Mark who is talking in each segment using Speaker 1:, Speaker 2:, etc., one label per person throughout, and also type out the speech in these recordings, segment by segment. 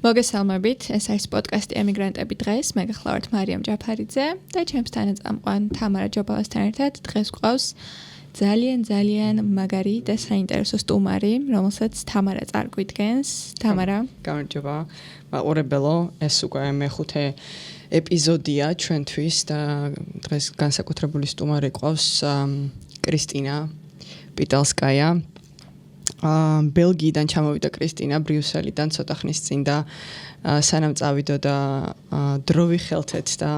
Speaker 1: მოგესალმებით, ეს არის პოდკასტი ემიგრანტები დღეს. მე გახლავართ მარიამ ჯაფარიძე და ჩემს თანაწამყვან თამარა ჯობავასთან ერთად დღეს გვყავს ძალიან მაგარი და საინტერესო სტუმარი, რომელსაც თამარა წარგვიდგენს. თამარა,
Speaker 2: გამარჯობა. მაყურებელო, ეს უკვე მეხუთე ეპიზოდია ჩვენთვის და დღეს განსაკუთრებული სტუმარი ყავს კრისტინა პიტალსკაია. ბელგიიდან ჩამოვიდა კრისტინა ბრიუსელიდან ცოტა ხნის წინ და სანამ წავიდო და დრო ვიხელთეთ და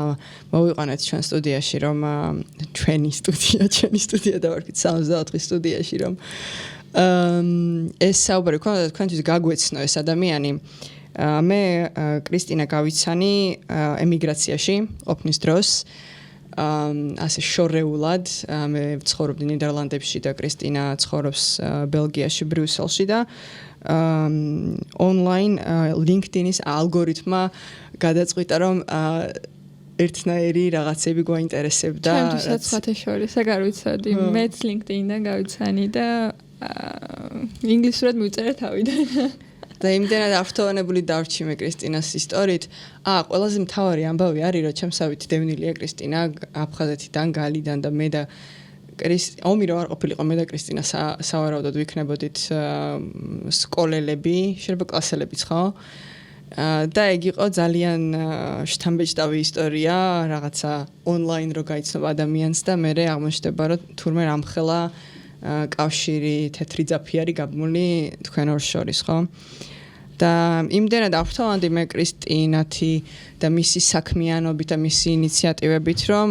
Speaker 2: მოვიყვანეთ ჩვენ სტუდიაში რომ ჩვენი სტუდია დავარქით 64 სტუდიაში რომ ეს საუბარი ქონდა თქვენთვის გაგვეცნო ეს ადამიანი მე კრისტინა გავიცანი ემიგრაციაში ყოფნის დროს ასე შორეულად მე ვცხოვრობდი ნიდერლანდებში და კრისტინა ცხოვრობს ბელგიაში ბრიუსელში და ონლაინ LinkedIn-ის ალგორითმა გადაწყვიტა რომ ერთნაირი რაღაცები გვაინტერესებდა
Speaker 1: ჩემთვისაც სხვათა შორის აღარ ვიცოდი მეც LinkedIn-დან გავიცანი და ინგლისურად მივწერე თავიდან
Speaker 2: და იმდენად ავტონებული დავრჩი მე კრისტინას ისტორიით. ყველაზე მთავარი ამბავი არის, რომ ჩემსავით დევნილია კრისტინა აფხაზეთიდან, გალიდან და მე და ომი რო არ ყოფილიყო მე და კრისტინა სავარაუდოდ ვიქნებოდით სკოლელები, შეიძლება კლასელებიც ხო? და ეგ იყო ძალიან შთამბეჭდავი ისტორია, რაღაცა ონლაინ რო გაიცნო ადამიანს და მე აღმოჩნდება, რომ თურმე რამხელა კავშირი თეთრი ძაფი არის გაბმული თქვენ ორ შორის, ხო? და იმდენად ავტოვანდი მე კრისტინათი და მისი საქმიანობით და მისი ინიციატივებით, რომ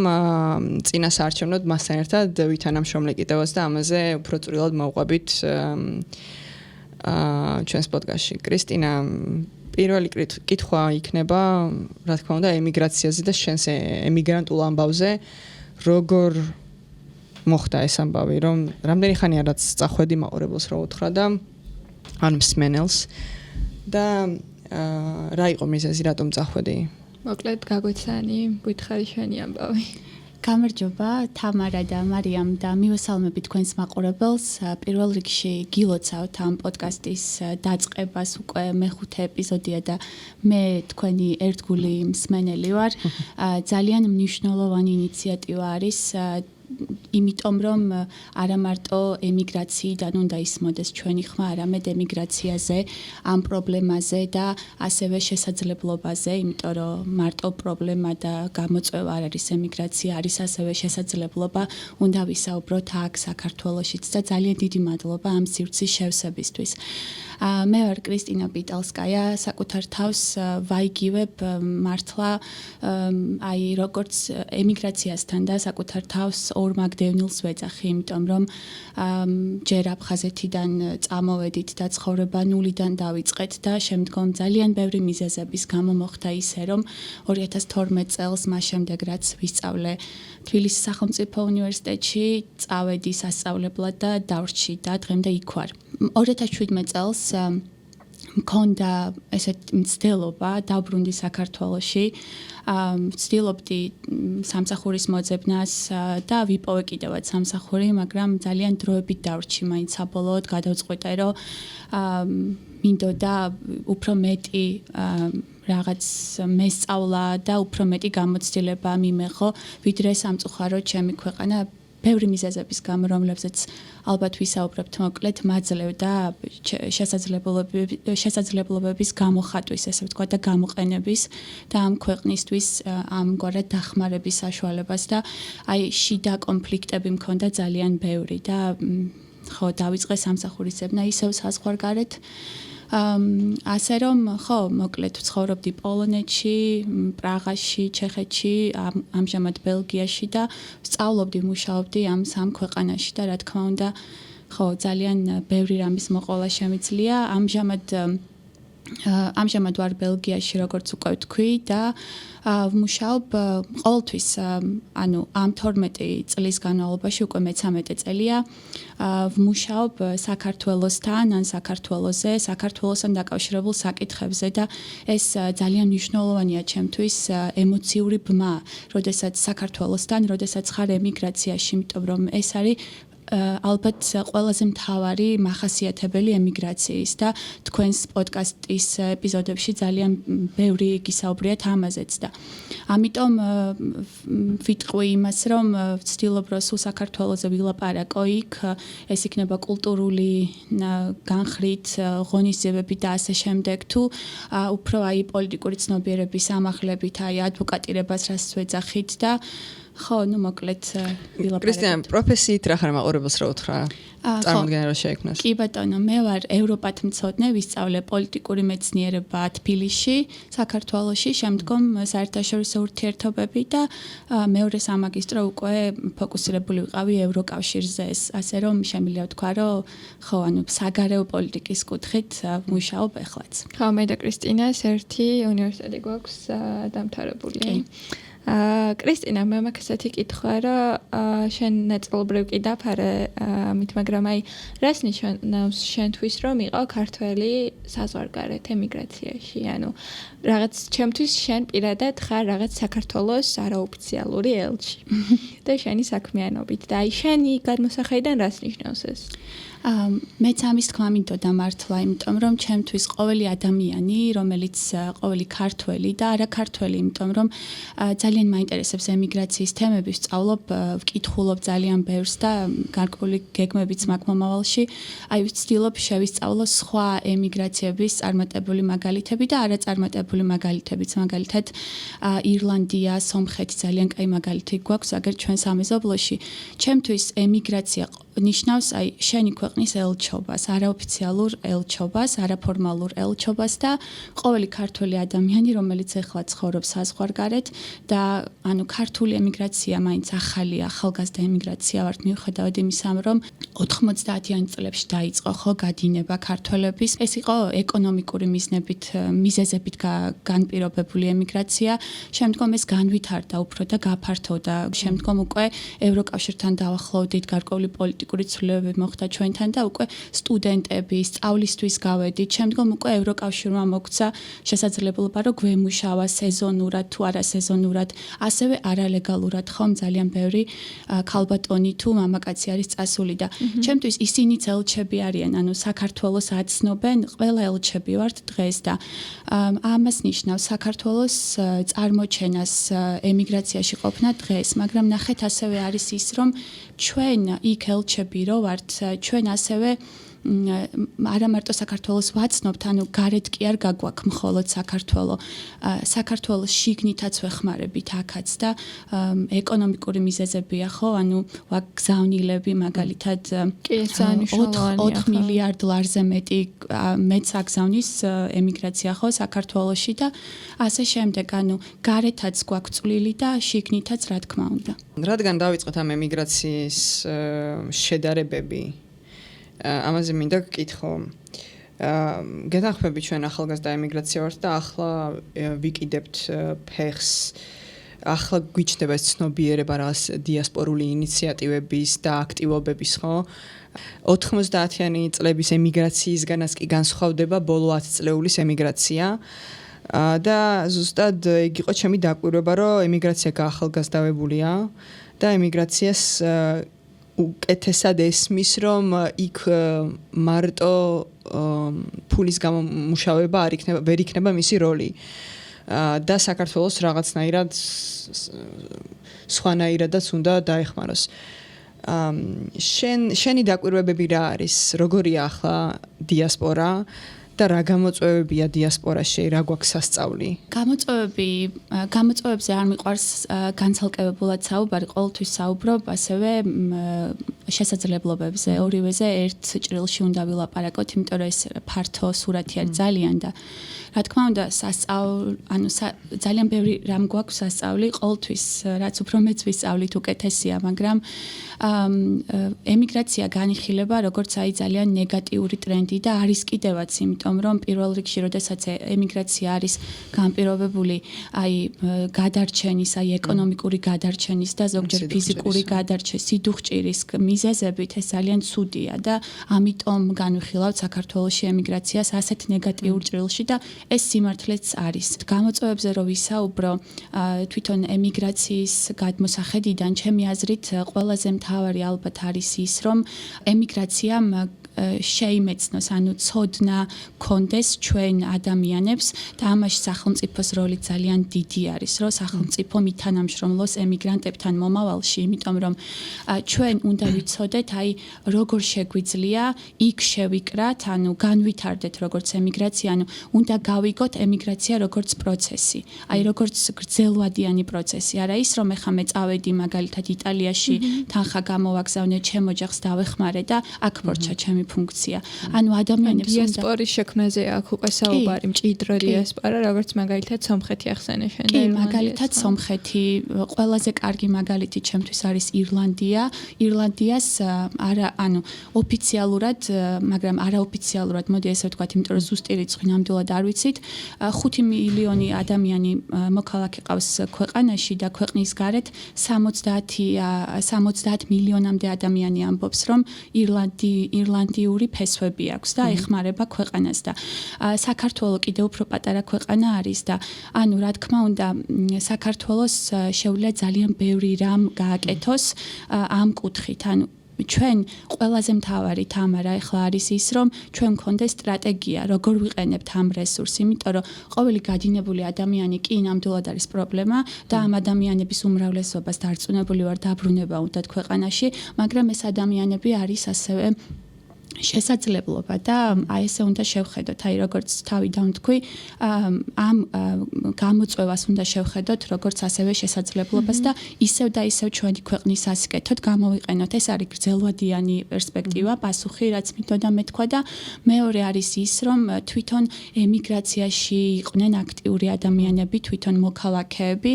Speaker 2: წინა საარჩევნოდ მასთან ერთად ვითანამშრომლე კიდევაც და ამაზე უფრო წვრილად მოვყვებით ჩვენს პოდკასტში. კრისტინა, პირველი კითხვა იქნება, რა თქმა უნდა, ემიგრაციაზე და შენს ემიგრანტულ ამბავზე, როგორ მოხდა ეს ამბავი, რომ რამდენი ხანია რაც წახვედი მაყურებელს რა უთხრა და ან მსმენელს და რა იყო მიზეზი რატომ წახვედი?
Speaker 1: მოკლედ გაგვეცანი, გითხარი შენი ამბავი.
Speaker 3: გამარჯობა, თამარა და მარიამ და მივესალმები თქვენს მაყურებელს. პირველ რიგში გილოცავთ ამ პოდკასტის დაწყებას, უკვე მეხუთე ეპიზოდია და მე თქვენი ერთგული მსმენელი ვარ. ძალიან მნიშვნელოვანი ინიციატივა არის იმიტომ რომ არა მარტო ემიგრაციიდან უნდა ისმოდეს ჩვენი ხმა, არამედ ემიგრაციაზე, ამ პრობლემაზე და ასევე შესაძლებლობაზე, იმიტომ რომ მარტო პრობლემა და გამოწვევა არ არის ემიგრაცია, არის ასევე შესაძლებლობა, უნდა ვისაუბროთ აქ საქართველოშიც და ძალიან დიდი მადლობა ამ სივრცის შევსებისთვის. მე ვარ კრისტინა პიტალსკაია, საკუთარ თავს ვაიგივებ მართლა აი როგორც ემიგრაციასთან და საკუთარ თავს ორ მაგდევნილს ვეძახი, იმიტომ რომ ჯერ აფხაზეთიდან წამოვედით და ცხოვრება ნულიდან დავიწყეთ და შემდგომ ძალიან ბევრი მიზეზების გამო მოხდა ისე, რომ 2012 წელს მას შემდეგ რაც ვისწავლე თბილისის სახელმწიფო უნივერსიტეტში, წავედი სასწავლებლად და დავრჩი და დღემდე იქ ვარ. 2017 წელს მქონდა ესეთ მცდელობა დავბრუნდი საქართველოში, ვცდილობდი სამსახურის მოძებნას და ვიპოვე კიდევაც სამსახური, მაგრამ ძალიან დროებით დავრჩი მაინც საბოლოოდ გადავწყვიტე, რომ მინდოდა უფრო მეტი რაღაც მესწავლა და უფრო მეტი გამოცდილება მიმეღო, ვიდრე სამწუხაროდ ჩემი ქვეყანა ბევრი მიზეზების გამო, რომლებზეც ალბათ ვისაუბრებთ მოკლედ, მაძლევდა შესაძლებლობების გამოხატვის, ესე ვთქვათ, და გამოყენების და ამ ქვეყნისთვის ამგვარად დახმარების საშუალებას და აი შიდა კონფლიქტები მქონდა ძალიან ბევრი და ხო დავიწყე სამსახურის ძებნა ისევ საზღვარგარეთ. ასე რომ ხო მოკლედ ვცხოვრობდი პოლონეთში, პრაღაში, ჩეხეთში, ამჟამად ბელგიაში და ვსწავლობდი, მუშაობდი ამ სამ ქვეყანაში და რა თქმა უნდა ხო ძალიან ბევრი რამის მოყოლა შემიძლია. ამჟამად ვარ ბელგიაში, როგორც უკვე ვთქვი და ვმუშაობ ყოველთვის, ანუ ამ 12 წლის განმავლობაში უკვე მე-13 წელია ვმუშაობ საქართველოსთან, ან საქართველოზე, საქართველოსთან დაკავშირებულ საკითხებზე და ეს ძალიან მნიშვნელოვანია ჩემთვის ემოციური ბმა, როდესაც საქართველოსთან, როდესაც ხარ ემიგრაციაში, იმიტომ რომ ეს არის ალბათ ყველაზე მთავარი მახასიათებელი ემიგრაციის და თქვენს პოდკასტის ეპიზოდებში ძალიან ბევრი გისაუბრიათ ამაზეც და ამიტომ ვიტყვი იმას, რომ ვცდილობ რომ სულ საქართველოზე ვილაპარაკო იქ, ეს იქნება კულტურული განხრით, ღონისძიებებით და ასე შემდეგ, თუ უფრო აი პოლიტიკური ცნობიერების ამაღლებით, აი ადვოკატირებას რაც ვეძახით და ხო, ну მოკლედ ვილაპარაკეთ.
Speaker 2: კრისტიან, პროფესიით რა ხარ მაყურებელს რა უთხრა? წარმოდგენა რა შეექმნას?
Speaker 3: კი ბატონო, მე ვარ ევროპათმცოდნე, ვისწავლე პოლიტიკური მეცნიერება თბილისში, საქართველოში, შემდგომ საერთაშორისო ურთიერთობები და მეორე სამაგისტრო უკვე ფოკუსირებული ვიყავი ევროკავშირზე, ასე რომ შემიძლია ვთქვა, რომ ხო, ანუ საგარეო პოლიტიკის კუთხით ვმუშაობ ეხლაც.
Speaker 1: ხო, მე და კრისტინას ერთი უნივერსიტეტი გვაქვს დამთავრებული. კრისტინა, მე მაქვს ესეთი კითხვა, რომ შენ ნაწილობრივ კი დაფარე ამით, მაგრამ აი რას ნიშნავს შენთვის, რომ იყო ქართველი საზღვარგარეთ ემიგრაციაში? ანუ რაღაც ჩემთვის შენ პირადად ხარ რაღაც საქართველოს არაოფიციალური ელჩი და შენი საქმიანობით და აი შენი გადმოსახედიდან რას ნიშნავს ეს?
Speaker 3: მეც ამის თქმა მინდოდა მართლა, იმიტომ რომ ჩემთვის ყოველი ადამიანი, რომელიც ყოველი ქართველი და არა ქართველი, იმიტომ რომ ძალიან მაინტერესებს ემიგრაციის თემები, ვსწავლობ, ვკითხულობ ძალიან ბევრს და გარკვეული გეგმებიც მაქვს მომავალში. აი ვცდილობ შევისწავლო სხვა ემიგრაციების წარმატებული მაგალითები და არა წარმატებული მაგალითებიც, მაგალითად ირლანდია, სომხეთი ძალიან კაი მაგალითი გვაქვს, აგერ ჩვენ სამეზობლოში. ჩემთვის ემიგრაცია ნიშნავს აი შენი ქვეყნის ელჩობას, არაოფიციალურ ელჩობას, არაფორმალურ ელჩობას და ყოველი ქართველი ადამიანი, რომელიც ეხლა ცხოვრობს საზღვარგარეთ და ანუ ქართული ემიგრაცია მაინც ახალია, ახალგაზრდა ემიგრაცია ვართ მიუხედავად იმისა, რომ 90-იან წლებში დაიწყო ხო გადინება ქართველების. ეს იყო ეკონომიკური მიზეზებით განპირობებული ემიგრაცია. შემდგომ ეს განვითარდა უფრო და გაფართოვდა. შემდგომ უკვე ევროკავშირთან დაახლოვდით, გარკვეული პოლიტიკური ცვლილებები მოხდა ჩვენთან და უკვე სტუდენტები სწავლისთვის გავედით. შემდგომ უკვე ევროკავშირმა მოგცა შესაძლებლობა, რომ გვემუშავა სეზონურად თუ არასეზონურად, ასევე არალეგალურად ხომ ძალიან ბევრი ქალბატონი თუ მამაკაცი არის წასული და ჩემთვის ისინიც ელჩები არიან, ანუ საქართველოს აცნობენ, ყველა ელჩები ვართ დღეს და ამას ნიშნავს საქართველოს წარმოჩენას ემიგრაციაში ყოფნა დღეს, მაგრამ ნახეთ ასევე არის ის, რომ ჩვენ იქ ელჩები რო ვართ, ჩვენ ასევე არა მარტო საქართველოს ვაცნობთ, ანუ გარეთ კი არ გაგვაქვს მხოლოდ საქართველო. საქართველოს შიგნითაც ვეხმარებით აქაც და ეკონომიკური მიზეზებია, ხო? ანუ გზავნილები მაგალითად 4 მილიარდ ლარზე მეტი მეც აგზავნის ემიგრაცია, ხო, საქართველოში და ასე შემდეგ, ანუ გარეთაც გვაქვს წვლილი და შიგნითაც რა თქმა უნდა.
Speaker 2: რადგან დავიწყოთ ამ ემიგრაციის შედარებები, ამაზე მინდა გკითხო. გეთანხმები ჩვენ ახალგაზრდა ემიგრაცია ვართ და ახლა ვიკიდებთ ფეხს. ახლა გვიჩნდება ეს ცნობიერება რაღაც დიასპორული ინიციატივების და აქტივობების, ხო? 90-იანი წლების ემიგრაციისგანაც კი განსხვავდება ბოლო 10 წლეულის ემიგრაცია. და ზუსტად იქ იყო ჩემი დაკვირვება, რომ ემიგრაცია გაახალგაზრდავებულია და ემიგრაციას უკეთესად ესმის, რომ იქ მარტო ფულის გამომუშავება ვერ იქნება მისი როლი. და საქართველოს რაღაცნაირად სხვანაირადაც უნდა დაეხმაროს. შენი დაკვირვებები რა არის? როგორია ახლა დიასპორა? და რა გამოწვევებია დიასპორაში, რა გვაქვს სასწავლი?
Speaker 3: გამოწვევებზე არ მიყვარს განცალკევებულად საუბარი, ყოველთვის საუბრობ ასევე შესაძლებლობებზე, ორივეზე ერთ ჭრილში უნდა ვილაპარაკოთ, იმიტომ რომ ეს ფართო სურათი არის ძალიან და რა თქმა უნდა, ძალიან ბევრი რამ გვაქვს სასწავლი, ყოველთვის რაც უფრო მეც ვისწავლით უკეთესია, მაგრამ ემიგრაცია განიხილება როგორც აი ძალიან ნეგატიური ტრენდი და არის კიდევაც, იმიტომ რომ პირველ რიგში, როდესაც ემიგრაცია არის განპირობებული აი გადარჩენის, აი ეკონომიკური გადარჩენის და ზოგჯერ ფიზიკური გადარჩენის, სიდუხჭირის მიზეზებით ეს ძალიან ცუდია და ამიტომ განვიხილავთ საქართველოში ემიგრაციას ასეთ ნეგატიურ ჭრილში და ეს სიმართლეც არის. გამოწვევებზე რო ვისაუბრო, თვითონ ემიგრაციის გადმოსახედიდან ჩემი აზრით ყველაზე მთავარი ალბათ არის ის, რომ ემიგრაციამ შეიმეცნოს, ანუ ცოდნა კონდეს ჩვენ ადამიანებს და ამაში სახელმწიფოს როლი ძალიან დიდი არის, რომ სახელმწიფო მითანამშრომლოს ემიგრანტებთან მომავალში, იმიტომ რომ ჩვენ უნდა ვიცოდეთ, აი როგორ შეგვიძლია იქ შევიკრათ, ანუ განვითარდეთ როგორც ემიგრაცია, ანუ უნდა გავიგოთ ემიგრაცია როგორც პროცესი, აი როგორც გრძელვადიანი პროცესი, არა ის რომ ეხა მე წავედი მაგალითად იტალიაში, თანხა გამოვაგზავნე, ჩემ ოჯახს დავეხმარე და აქ მორჩა ჩემი ფუნქცია. ანუ ადამიანებს უნდა
Speaker 1: დიასპორის შექმნაზე აქ უკვე საუბარი, მჭიდრო დიასპორა, როგორც მაგალითად სომხეთი ახსენე შენ და
Speaker 3: კი, მაგალითად სომხეთი, ყველაზე კარგი მაგალითი ჩემთვის არის ირლანდია. ირლანდიას არა, ანუ ოფიციალურად, მაგრამ არაოფიციალურად, მოდი ესე ვთქვათ, იმიტომ რომ ზუსტი რიცხვი ნამდვილად არ ვიცით, 5 მილიონი ადამიანი მოქალაქე ყავს ქვეყანაში და ქვეყნის გარეთ 70 მილიონამდე ადამიანი ამბობს, რომ ირლანდიური ფესვები აქვს და ეხმარება ქვეყანას და საქართველოს კიდევ უფრო პატარა ქვეყანა არის და ანუ რა თქმა უნდა საქართველოს შეუძლია ძალიან ბევრი რამ გააკეთოს ამ კუთხით ანუ ჩვენ ყველაზე მთავარი თამარა ახლა არის ის რომ ჩვენ გქონდეს სტრატეგია როგორ ვიყენებთ ამ რესურსს იმიტომ რომ ყოველი გადინებული ადამიანი კი ნამდვილად არის პრობლემა და ამ ადამიანების უმრავლესობას დარწმუნებული ვარ დაბრუნება უნდათ ქვეყანაში მაგრამ ეს ადამიანები არის ასევე შესაძლებლობა და აი ესე უნდა შევხედოთ აი როგორც თავიდან თქვი ამ გამოწვევას უნდა შევხედოთ როგორც ასევე შესაძლებლობას და ისევ და ისევ ჩვენი ქვეყნის ასკეთოთ გამოვიყენოთ ეს არის გრძელვადიანი პერსპექტივა პასუხი რაც მინდოდა მეთქვა და მეორე არის ის რომ თვითონ ემიგრაციაში იყვნენ აქტიური ადამიანები თვითონ მოქალაქეები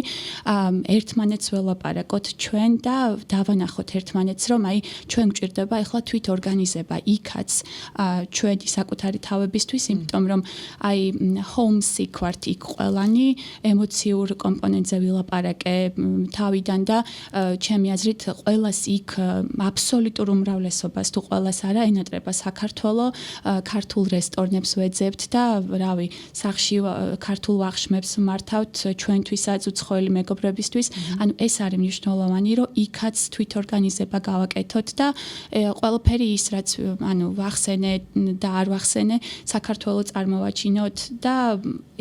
Speaker 3: ერთმანეთს ველაპარაკოთ ჩვენ და დავანახოთ ერთმანეთს რომ აი ჩვენ გვჭირდება ახლა თვით ორგანიზება ჩვენი საკუთარი თავებისთვის, იმიტომ რომ აი homesick ვართ იქ ყველანი, ემოციურ კომპონენტზე ვილაპარაკე თავიდან და ჩემი აზრით ყველას იქ აბსოლუტურ უმრავლესობას თუ ყველას არა ენატრება საქართველოს, ქართულ რესტორნებს ვეძებთ და რავი, სახში ქართულ ვახშმებს მართავთ ჩვენთვისაც უცხოელი მეგობრებისთვის, ანუ ეს არის მნიშვნელოვანი, რომ იქაც თვითორგანიზება გავაკეთოთ და ყველაფერი ის რაც ანუ ვახსენე და არ ვახსენე საქართველოს წარმოვაჩინოთ და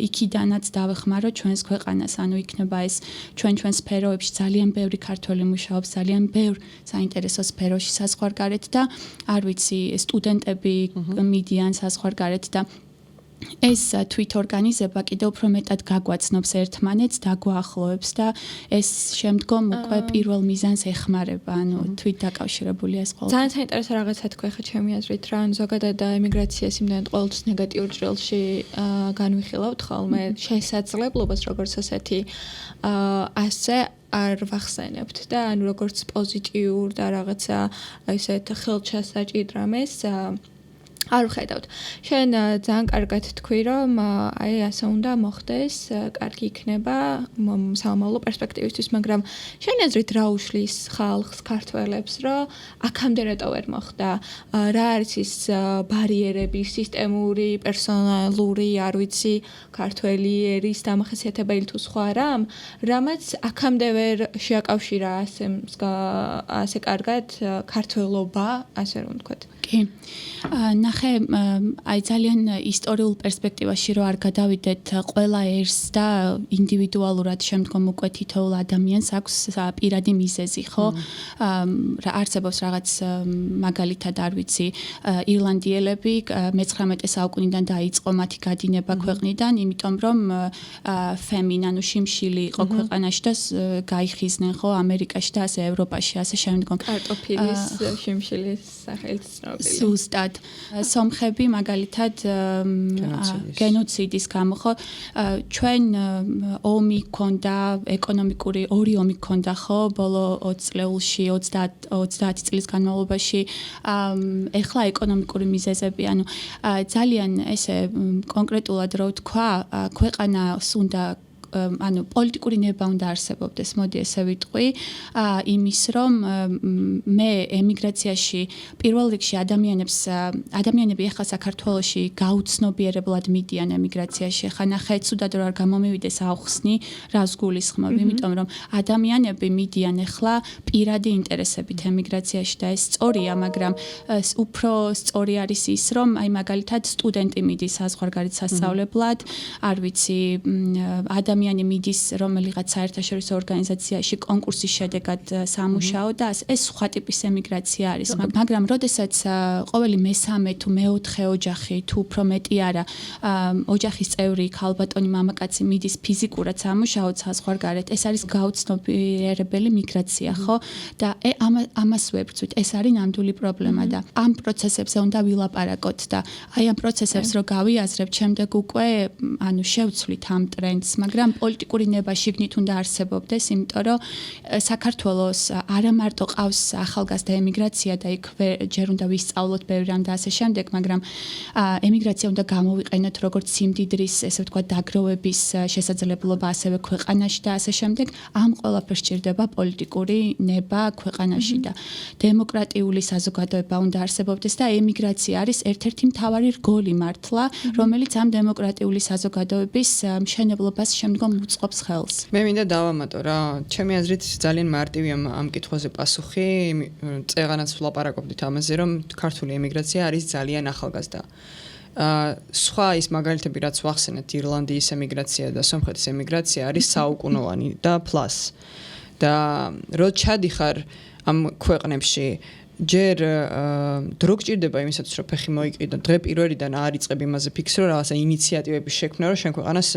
Speaker 3: იქიდანაც დავეხმაროთ ჩვენს ქვეყანას ანუ იქნება ეს ჩვენ სფეროებში ძალიან ბევრი ქართველი მუშაობს ძალიან ბევრ საინტერესო სფეროში საზღვარგარეთ და არ ვიცი სტუდენტები მიდიან საზღვარგარეთ და ეს თვითორგანიზება კიდევ უფრო მეტად გაგვაცნობს ერთმანეთს, დაგვაახლოვებს და ეს შემდგომ უკვე პირველ მიზანს ეხმარება, ანუ თვით დაკავშირებულია ეს ყველაფერი.
Speaker 1: ძალიან საინტერესო რაღაცა თქვა ხა ჩემი აზრით რა, ანუ ზოგადად ემიგრაციას იმდენად ყოველთვის ნეგატიურ ჭრილში განვიხილავთ ხოლმე შესაძლებლობას როგორც ასეთი ასე არ ვახსენებთ და ანუ როგორც პოზიტიურ და რაღაცა ისეთ ხელჩასაჭირ რამეს არ ვხედავთ. შენ ძალიან კარგად თქვი, რომ აი ასე უნდა მოხდეს, კარგი იქნება სამომავლო პერსპექტივისთვის, მაგრამ შენ აზრით რა უშლის ხალხს, ქართველებს, რომ აქამდე რატო ვერ მოხდა? რა არის ის ბარიერები, სისტემური, პერსონალური, არ ვიცი, ქართველი ერის დამახასიათებელი თუ სხვა რამ, რამაც აქამდე ვერ შეაკავშირა ასე კარგად ქართველობა, ასე რომ ვთქვათ.
Speaker 3: კი. ნახე, აი ძალიან ისტორიულ პერსპექტივაში რო არ გადავიდეთ, ყველა ერს და ინდივიდუალურად შემდგომ უკვე თითოეულ ადამიანს აქვს პირადი მიზეზი, ხო? არსებობს რაღაც მაგალითად არ ვიცი, ირლანდიელები მე-19 საუკუნიდან დაიწყო მათი გადინება ქვეყნიდან, იმიტომ რომ ფემინ, ანუ შიმშილი იყო ქვეყანაში და გაიხიზნენ, ხო, ამერიკაში და ასე ევროპაში, ასე შემდგომ.
Speaker 1: კარტოფილის შიმშილის სახელით
Speaker 3: ზუსტად სომხები მაგალითად გენოციდის გამო ხო ჩვენ ომი ქონდა ეკონომიკური ორი ომი ქონდა ხო ბოლო 20 წლებში 30 წლის განმავლობაში ეხლა ეკონომიკური მიზეზები ანუ ძალიან ესე კონკრეტულად რო ვთქვა ქვეყანას უნდა ანუ პოლიტიკური ნება უნდა არსებობდეს, მოდი ესე ვიტყვი, იმის რომ მე ემიგრაციაში პირველ რიგში ადამიანები ახლა საქართველოში გაუცნობიერებლად მიდიან ემიგრაციაში. ხა ნახე ცუდად რომ არ გამომივიდეს აუხსნი, რას გულისხმობ, იმიტომ რომ ადამიანები მიდიან ახლა პირადი ინტერესებით ემიგრაციაში და ეს სწორია, მაგრამ უფრო სწორი არის ის, რომ აი მაგალითად სტუდენტი მიდის საზღვარგარეთ სასწავლებლად, არ ვიცი, ადამიანი მიდის რომელიღაც საერთაშორისო ორგანიზაციაში კონკურსის შედეგად სამუშაო და ეს სხვა ტიპის ემიგრაცია არის, მაგრამ როდესაც ყოველი მესამე თუ მეოთხე ოჯახი თუ უფრო მეტი არა ოჯახის წევრი ქალბატონი მამაკაცი მიდის ფიზიკურად სამუშაოდ საზღვარგარეთ, ეს არის გაუცნობიერებელი მიგრაცია, ხო? და ამას ვებრძვით, ეს არის ნამდვილი პრობლემა და ამ პროცესებზე უნდა ვილაპარაკოთ და აი ამ პროცესებს რო გავიაზრებთ, შემდეგ უკვე ანუ შევცვლით ამ ტრენდს, მაგრამ პოლიტიკური ნება შიგნით უნდა არსებობდეს, იმიტომ რომ საქართველოს არა მარტო ყავს ახალგაზრდა ემიგრაცია და იქ ჯერ უნდა ვისწავლოთ ბევრი რამ და ასე შემდეგ, მაგრამ ემიგრაცია უნდა გამოვიყენოთ როგორც სიმდიდრის, ესე ვთქვათ, დაგროვების შესაძლებლობა ასევე ქვეყანაში და ასე შემდეგ. ამ ყველაფერს სჭირდება პოლიტიკური ნება ქვეყანაში და დემოკრატიული საზოგადოება უნდა არსებობდეს და ემიგრაცია არის ერთ-ერთი მთავარი რგოლი მართლა, რომელიც ამ დემოკრატიული საზოგადოების მშენებლობას შემდგომ უწყობს ხელს.
Speaker 2: მე მინდა დავამატო რა, ჩემი აზრით ძალიან მარტივია ამ კითხვაზე პასუხი, წეღანაც ვლაპარაკობდით ამაზე, რომ ქართული ემიგრაცია არის ძალიან ახალგაზრდა. სხვა ის მაგალითები, რაც ვახსენეთ, ირლანდიის ემიგრაცია და სომხეთის ემიგრაცია არის საუკუნოვანი და პლუს. და რო ჩადიხარ ამ ქვეყნებში ჯერ დრო გჭირდება იმისათვის რომ ფეხი მოიკიდო, დღე პირველიდან არ იწყებ იმაზე ფიქსრო რაღაცა ინიციატივების შექმნა, რომ შენ ქვეყანას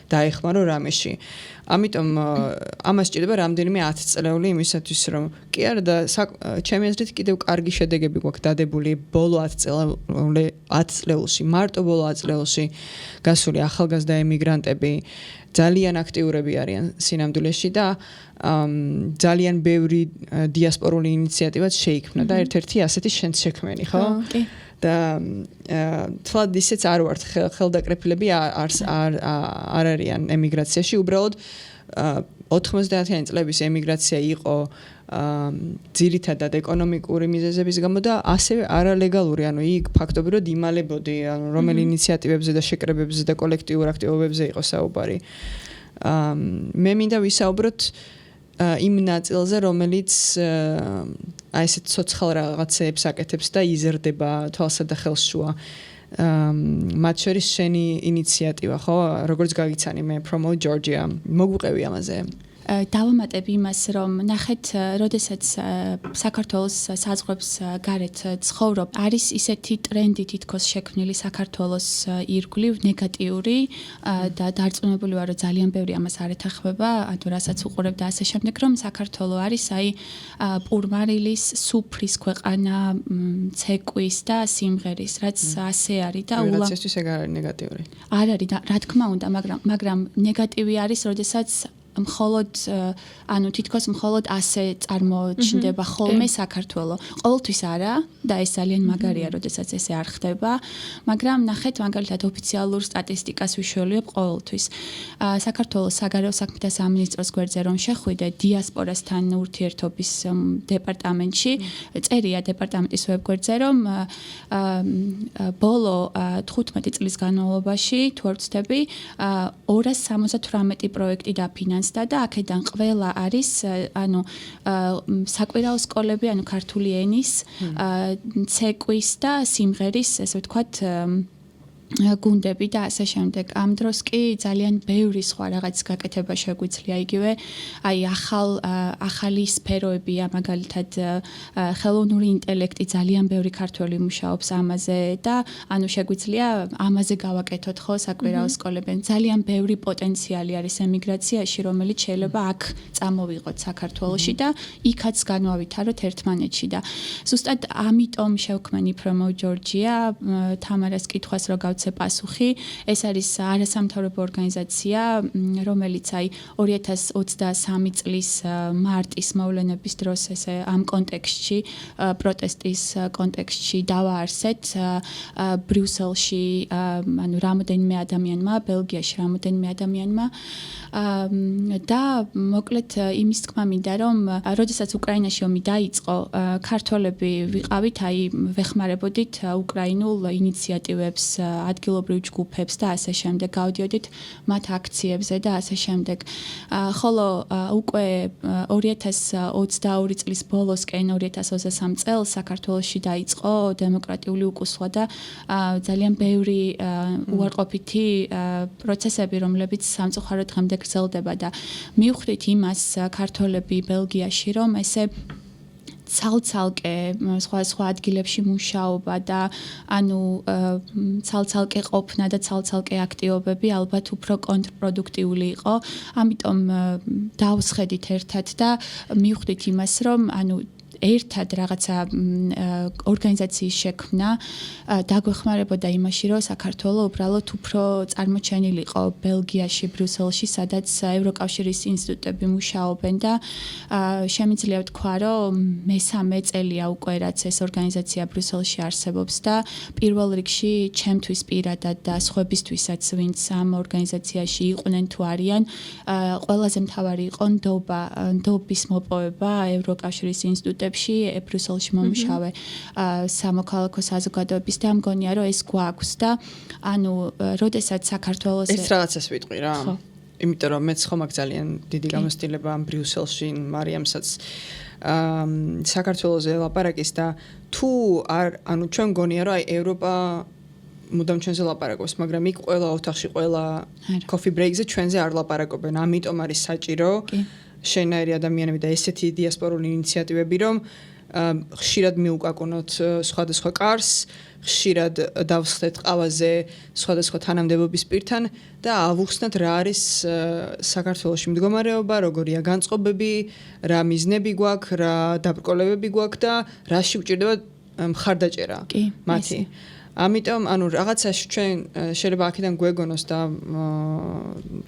Speaker 2: დაეხმარო რამეში. ამიტომ ამას სჭირდება რამდენიმე 10 წლეული იმისათვის რომ კი არა და ჩემი აზრით კიდევ კარგი შედეგები გვაქვს დადებული ბოლო 10 წლეულში, მარტო ბოლო 10 წლეულში გასული ახალგაზრდა ემიგრანტები ძალიან აქტიურები არიან სინამდვილეში და ძალიან ბევრი დიასპორული ინიციატივაც შეიქმნა და ერთ-ერთი ასეთი შენც შექმენი, ხო? და თლად ისეც არ ვართ ხელდაკრეფილები არ არიან ემიგრაციაში, უბრალოდ 90-იანი წლების ემიგრაცია იყო ძირითადად ეკონომიკური მიზეზების გამო და ასევე არალეგალური, ანუ იქ ფაქტობრივად იმალებოდი, ანუ რომელი ინიციატივებზე და შეკრებებზე და კოლექტიურ აქტივობებზე იყო საუბარი. მე მინდა ვისაუბროთ იმ ნაწილზე, რომელიც აი ესეთ ცოცხალ რაღაცებს აკეთებს და იზრდება თვალსა და ხელსშუა. მათ შორის შენი ინიციატივა, ხო? როგორც გაგიცანი მე Promote Georgia. მოგვიყევი ამაზე.
Speaker 3: დავამატებ იმას, რომ ნახეთ, როდესაც საქართველოს საზღვრებს გარეთ ცხოვრობ, არის ისეთი ტრენდი თითქოს შექმნილი საქართველოს ირგვლივ ნეგატიური და დარწმუნებული ვარ, რომ ძალიან ბევრი ამას არ ეთანხმება, ანუ რასაც უყურებ და ასე შემდეგ, რომ საქართველო არის აი პურმარილის, სუფრის ქვეყანა, ცეკვის და სიმღერის, რაც ასე არის და
Speaker 2: ულამაზესთვის ეგ არის ნეგატიური.
Speaker 3: არ არის და რა თქმა უნდა, მაგრამ ნეგატივი არის, როდესაც მხოლოდ ანუ თითქოს მხოლოდ ასე წარმოჩნდება ხოლმე საქართველო. ყოველთვის არა და ეს ძალიან მაგარია, როდესაც ესე არ ხდება, მაგრამ ნახეთ მაგალითად ოფიციალურ სტატისტიკას ვიშველიებ ყოველთვის. საქართველოს საგარეო საქმეთა სამინისტროს გვერდზე რომ შეხვიდე დიასპორასთან ურთიერთობის დეპარტამენტში, წერია დეპარტამენტის ვებგვერდზე, რომ ბოლო 15 წლის განმავლობაში თუ არ ვცდები 278 პროექტი დაფინანსდა და აქედან ყველა არის ანუ საკვირაო სკოლები, ანუ ქართული ენის, ცეკვის და სიმღერის, ესე ვთქვათ, გუნდები და ასე შემდეგ. ამ დროს კი ძალიან ბევრი სხვა რაღაც გაკეთება შეგვიძლია იგივე, აი ახალი სფეროებია, მაგალითად ხელოვნური ინტელექტი, ძალიან ბევრი ქართველი მუშაობს ამაზე და ანუ შეგვიძლია ამაზე გავაკეთოთ ხო საკვირაო სკოლები. ძალიან ბევრი პოტენციალი არის ემიგრაციაში, რომელიც შეიძლება აქ წამოვიღოთ საქართველოში და იქაც განვავითაროთ ერთმანეთში და ზუსტად ამიტომ შევქმენი Promote Georgia, თამარას კითხვას რო მოცე პასუხი. ეს არის არასამთავრობო ორგანიზაცია, რომელიც 2023 წლის მარტის მოვლენების დროს ესე ამ კონტექსტში, პროტესტის კონტექსტში დავაარსეთ ბრიუსელში, ანუ რამოდენიმე ადამიანმა, ბელგიაში რამოდენიმე ადამიანმა და მოკლედ იმის თქმა მინდა, რომ როდესაც უკრაინაში ომი დაიწყო, ქართველები ვიყავით, ვეხმარებოდით უკრაინულ ინიციატივებს, ადგილობრივ ჯგუფებს და ასე შემდეგ, გავდიოდით მათ აქციებზე და ასე შემდეგ. ხოლო უკვე 2022 წლის ბოლოსკენ 2023 წელს საქართველოში დაიწყო დემოკრატიული უკუსვა და ძალიან ბევრი უარყოფითი პროცესები, რომლებიც სამწუხაროდ დღემდე გრძელდება და მივხვდით იმას ქართველები ბელგიაში, რომ ესე ცალ-ცალკე სხვა ადგილებში მუშაობა და ანუ ცალ-ცალკე ყოფნა და ცალ-ცალკე აქტივობები ალბათ უფრო კონტრპროდუქტიული იყო. ამიტომ დავსხედით ერთად და მივხვდით იმას, რომ ანუ ერთად რაღაცა ორგანიზაციის შექმნა დაგვეხმარებოდა იმაში, რომ საქართველო უბრალოდ უფრო წარმოჩენილიყო ბელგიაში, ბრიუსელში, სადაც ევროკავშირის ინსტიტუტები მუშაობენ და შემიძლია ვთქვა, რომ მესამე წელია უკვე რაც ეს ორგანიზაცია ბრიუსელში არსებობს და პირველ რიგში ჩემთვის პირადად და სხვებისთვისაც, ვინც ამ ორგანიზაციაში იყვნენ თუ არიან, ყველაზე მთავარი იყო ნდობის მოპოვება ევროკავშირის ინსტიტუტებში ბრიუსელში მომუშავე სამოქალაქო საზოგადოების და მგონია რომ ეს გვაქვს და ანუ როდესაც საქართველოს
Speaker 2: ეს რაღაცას ვიტყვი რა. იმიტომ რომ მეც ხომ აქ ძალიან დიდი გამოცდილება ამ ბრიუსელში მარიამსაც საქართველოზე ლაპარაკის და თუ არ ანუ ჩვენ მგონია რომ ევროპა მუდამ ჩვენზე ლაპარაკობს, მაგრამ იქ ყველა ოთახში ყველა coffee break-ზე ჩვენზე არ ლაპარაკობენ. ამიტომ არის საჭირო შენაირი ადამიანები და ესეთი დიასპორული ინიციატივები, რომ ხშირად მიუკაკუნოთ სხვადასხვა კარს, ხშირად დავსხდეთ ყავაზე სხვადასხვა თანამდებობის პირთან და ავუხსნათ რა არის საქართველოში მდგომარეობა, როგორია განწყობები, რა მიზნები გვაქვს, რა დაბრკოლებები გვაქვს და რაში გვჭირდება მხარდაჭერა მათი. ამიტომ ანუ რაღაცაში ჩვენ შეიძლება აქედან გვეგონოს და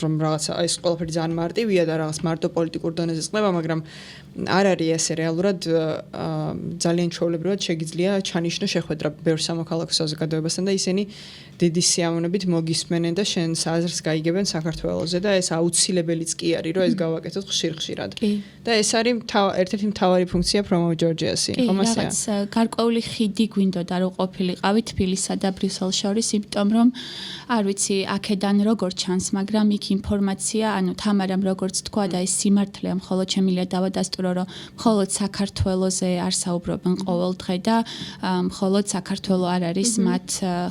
Speaker 2: რომ რაღაცა ეს ყველაფერი ძალიან მარტივია და რაღაც მარტო პოლიტიკურ დონეზე წყდება, მაგრამ არ არის ესე რეალურად ძალიან ჩვეულებრივად შეგიძლია ჩანიშნო შეხვედრა ბევრ სამოქალაქო საზოგადოებასთან და ისინი დიდი სიამოვნებით მოგისმენენ და შენს აზრს გაიგებენ საქართველოზე და ეს აუცილებელიც კი არის, რომ ეს გავაკეთოთ ხშირ-ხშირად. და ეს არის ერთ-ერთი მთავარი ფუნქცია Promote Georgia-ში, ხომ ასეა?
Speaker 3: რაღაც გარკვეული ხიდი გვინდოდა რომ ყოფილიყავი თბილისსა და ბრიუსელს შორის, იმიტომ რომ არ ვიცი აქედან როგორ ჩანს, მაგრამ იქ ინფორმაცია, ანუ თამარამ როგორც თქვა და ეს სიმართლეა, მხოლოდ შემიძლია დავადასტურო, რომ მხოლოდ საქართველოზე არ საუბრობენ ყოველ დღე და მხოლოდ საქართველო არ არის მათ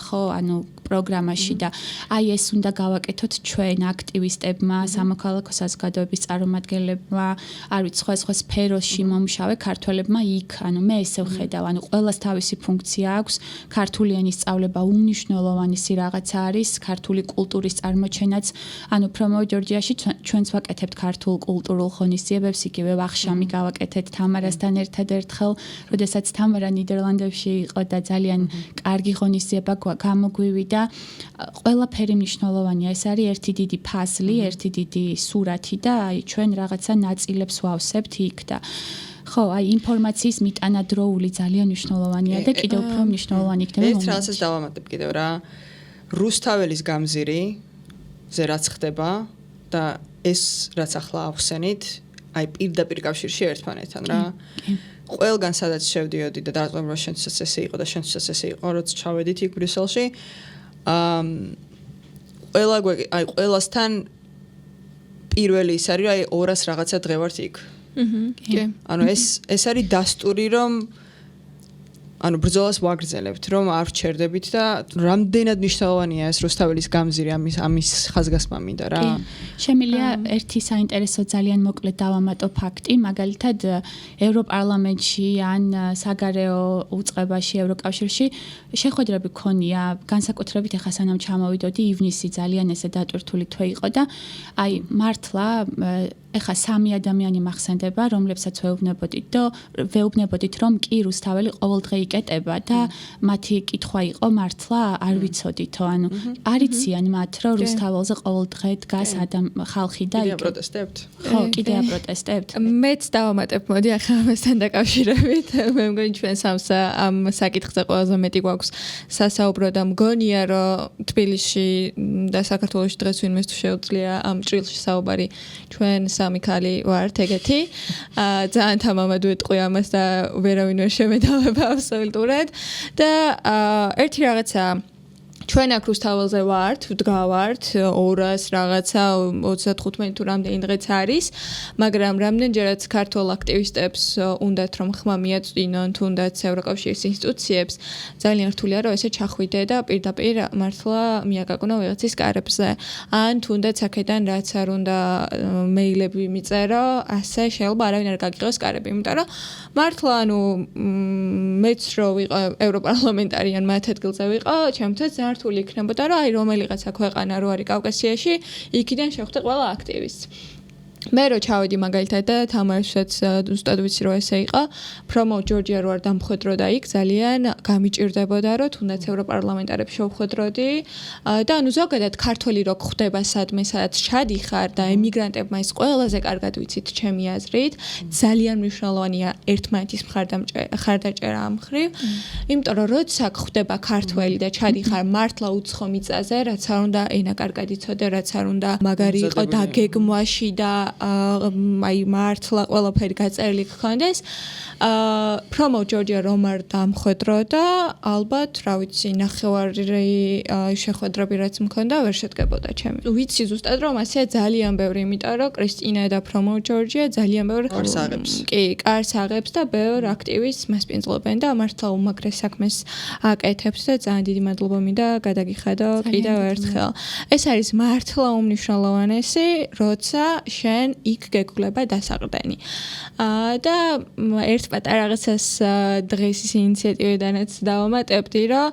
Speaker 3: ხო, ანუ პროგრამაში და აი ეს უნდა გავაკეთოთ ჩვენ აქტივისტებმა, სამოქალაქო საზოგადოების წარმომადგენლებმა, არ ვიცი სხვა სფეროში მომშავე ქართველებმა იქ, ანუ მე ესე ვხედავ, ანუ ყველას თავისი ფუნქცია აქვს, ქართული ენის სწავლება უმნიშვნელოვანესი რაღაცა არის, ქართული კულტურის წარმოჩენაც, ანუ Promote Georgia-ში ჩვენც ვაკეთებთ ქართულ კულტურულ ღონისძიებებს, იგივე ვახშამი გავაკეთეთ თამარასთან ერთადერთხელ, როდესაც თამარა ნიდერლანდებში იყო და ძალიან კარგი ღონისძიება გამოგვივიდა. ყველაფერი მნიშვნელოვანია. ეს არის ერთი დიდი ფაზლი, ერთი დიდი სურათი და აი ჩვენ რაღაცა ნაწილებს ვავსებთ იქ და ხო, აი ინფორმაციის მიტანა დროული ძალიან მნიშვნელოვანია და კიდევ უფრო მნიშვნელოვანი იქნება.
Speaker 2: ერთ რაღაცას დავამატებ კიდევ რა. რუსთაველის გამზირზე რაც ხდება და ეს რაც ახლა ახსენით, აი პირდაპირ კავშირში ერთმანეთთან რა. ყველგან სადაც შევდიოდი და დარწმუნებული ვარ შენცაც ესე იყო და შენცაც ესე იყო, როცა ჩავედით იქ ბრიუსელში. ყველასთან პირველი ის არის, აი 200 რაღაცა დღე ვართ იქ. ანუ ეს არის დასტური, რომ ანუ ბრძოლას ვაგრძელებთ, რომ არ ვჩერდებით და რამდენად მნიშვნელოვანია ეს რუსთაველის გამზირი ამის ხაზგასმა მინდა რა.
Speaker 3: შემიძლია ერთი საინტერესო ძალიან მოკლედ დავამატო ფაქტი, მაგალითად ევროპარლამენტში ან საგარეო უწყებაში, ევროკავშირში შეხვედრები ქონია, განსაკუთრებით ახლა სანამ ჩამოვიდოდი ივნისი ძალიან ესე დატვირთული თვე იყო და აი მართლა ეხა სამი ადამიანი მახსენდება, რომლებსაც ვეუბნებოდით, რომ კი რუსთაველი ყოველდღე იკეტება და მათი კითხვა იყო მართლა არ ვიცოდითო, ანუ არიციან მათ, რომ რუსთაველზე ყოველდღე დგას ხალხი და
Speaker 2: კიდე აპროტესტებთ?
Speaker 3: ხო, კიდე აპროტესტებთ.
Speaker 1: მეც დავამატებ, მოდი ახლა ამასთან დაკავშირებით. მე მგონი ჩვენ სამს ამ საკითხზე ყველაზე მეტი გვაქვს სასაუბრო და მგონია, რომ თბილისში და საქართველოში დღეს ვინმეს თუ შეუძლია ამ ჭრილში საუბარი ჩვენ სამი ქალი ვართ ეგეთი. ძალიან თამამად ვეტყვი ამას და ვერავინ ვერ შემედავება აბსოლუტურად და ერთი რაღაცა ჩვენ აქ რუსთაველზე ვართ, ვდგავართ 200 რაღაცა 35 თუ რამდენი დღეც არის, მაგრამ რამდენჯერაც ქართულ აქტივისტებს უნდათ რომ ხმა მიაწვდინონ, თუნდაც ევროკავშირის ინსტიტუციებს, ძალიან რთულია რომ ესე ჩახვიდე და პირდაპირ მართლა მიაკაკუნო ვიღაცის კარებზე. ან თუნდაც აქედან რაც არ უნდა მეილები მიწერო, ასე შეიძლება არავინ არ გაგიღოს კარები, იმიტომ რომ მართლა ანუ მეც რო ვიყო ევროპარლამენტარიან მათ ადგილზე ვიყო, ჩემთვის ძალიან რთული იქნებოდა, რომ აი რომელიღაცა ქვეყანა რო არის კავკასიაში, იქიდან შეხვდე ყველა აქტივისტს. მე რო ჩავედი მაგალითად და თამაშსაც ზუსტად ვიცი რომ ესე იყო, Promote Georgia რო არ დამხვედროდა იქ, ძალიან გამიჭირდებოდა რომ თუნდაც ევროპარლამენტარებს შევხვედროდი და ანუ ზოგადად ქართველი რო ხვდება სადმე სადაც ჩადიხარ და ემიგრანტებმა ის ყველაზე კარგად ვიცით ჩემი აზრით, ძალიან მნიშვნელოვანია ერთმანეთის მხარდაჭერა ამ მხრივ, იმიტომ რომ როცა ხვდება ქართველი და ჩადიხარ მართლა უცხო მიწაზე, რაც არ უნდა ენა კარგად იცოდე, რაც არ უნდა მაგარი იყო დაგეგმვაში და აი მართლა ყველაფერი გაწერილი გქონდეს. Promote Georgia რომ არ დამხვედრო და ალბათ, რა ვიცი, ნახევარი შეხვედრები რაც მქონდა, ვერ შედგებოდა ჩემი. ვიცი ზუსტად რომ ასეა ძალიან ბევრი, იმიტომ რომ კრისტინა და Promote Georgia ძალიან ბევრი კარს აღებს და ბევრ აქტივისტს მასპინძლობენ და მართლა უმაგრეს საქმეს აკეთებს და ძალიან დიდი მადლობა მინდა გადაგიხადო კიდევ ერთხელ. ეს არის მართლა უმნიშვნელოვანესი, როცა შენ იქ გეგვლება დასაყრდენი. და ერთ პატარა რაღაცას დღეს ის ინიციატივიდანაც დავამატებდი, რომ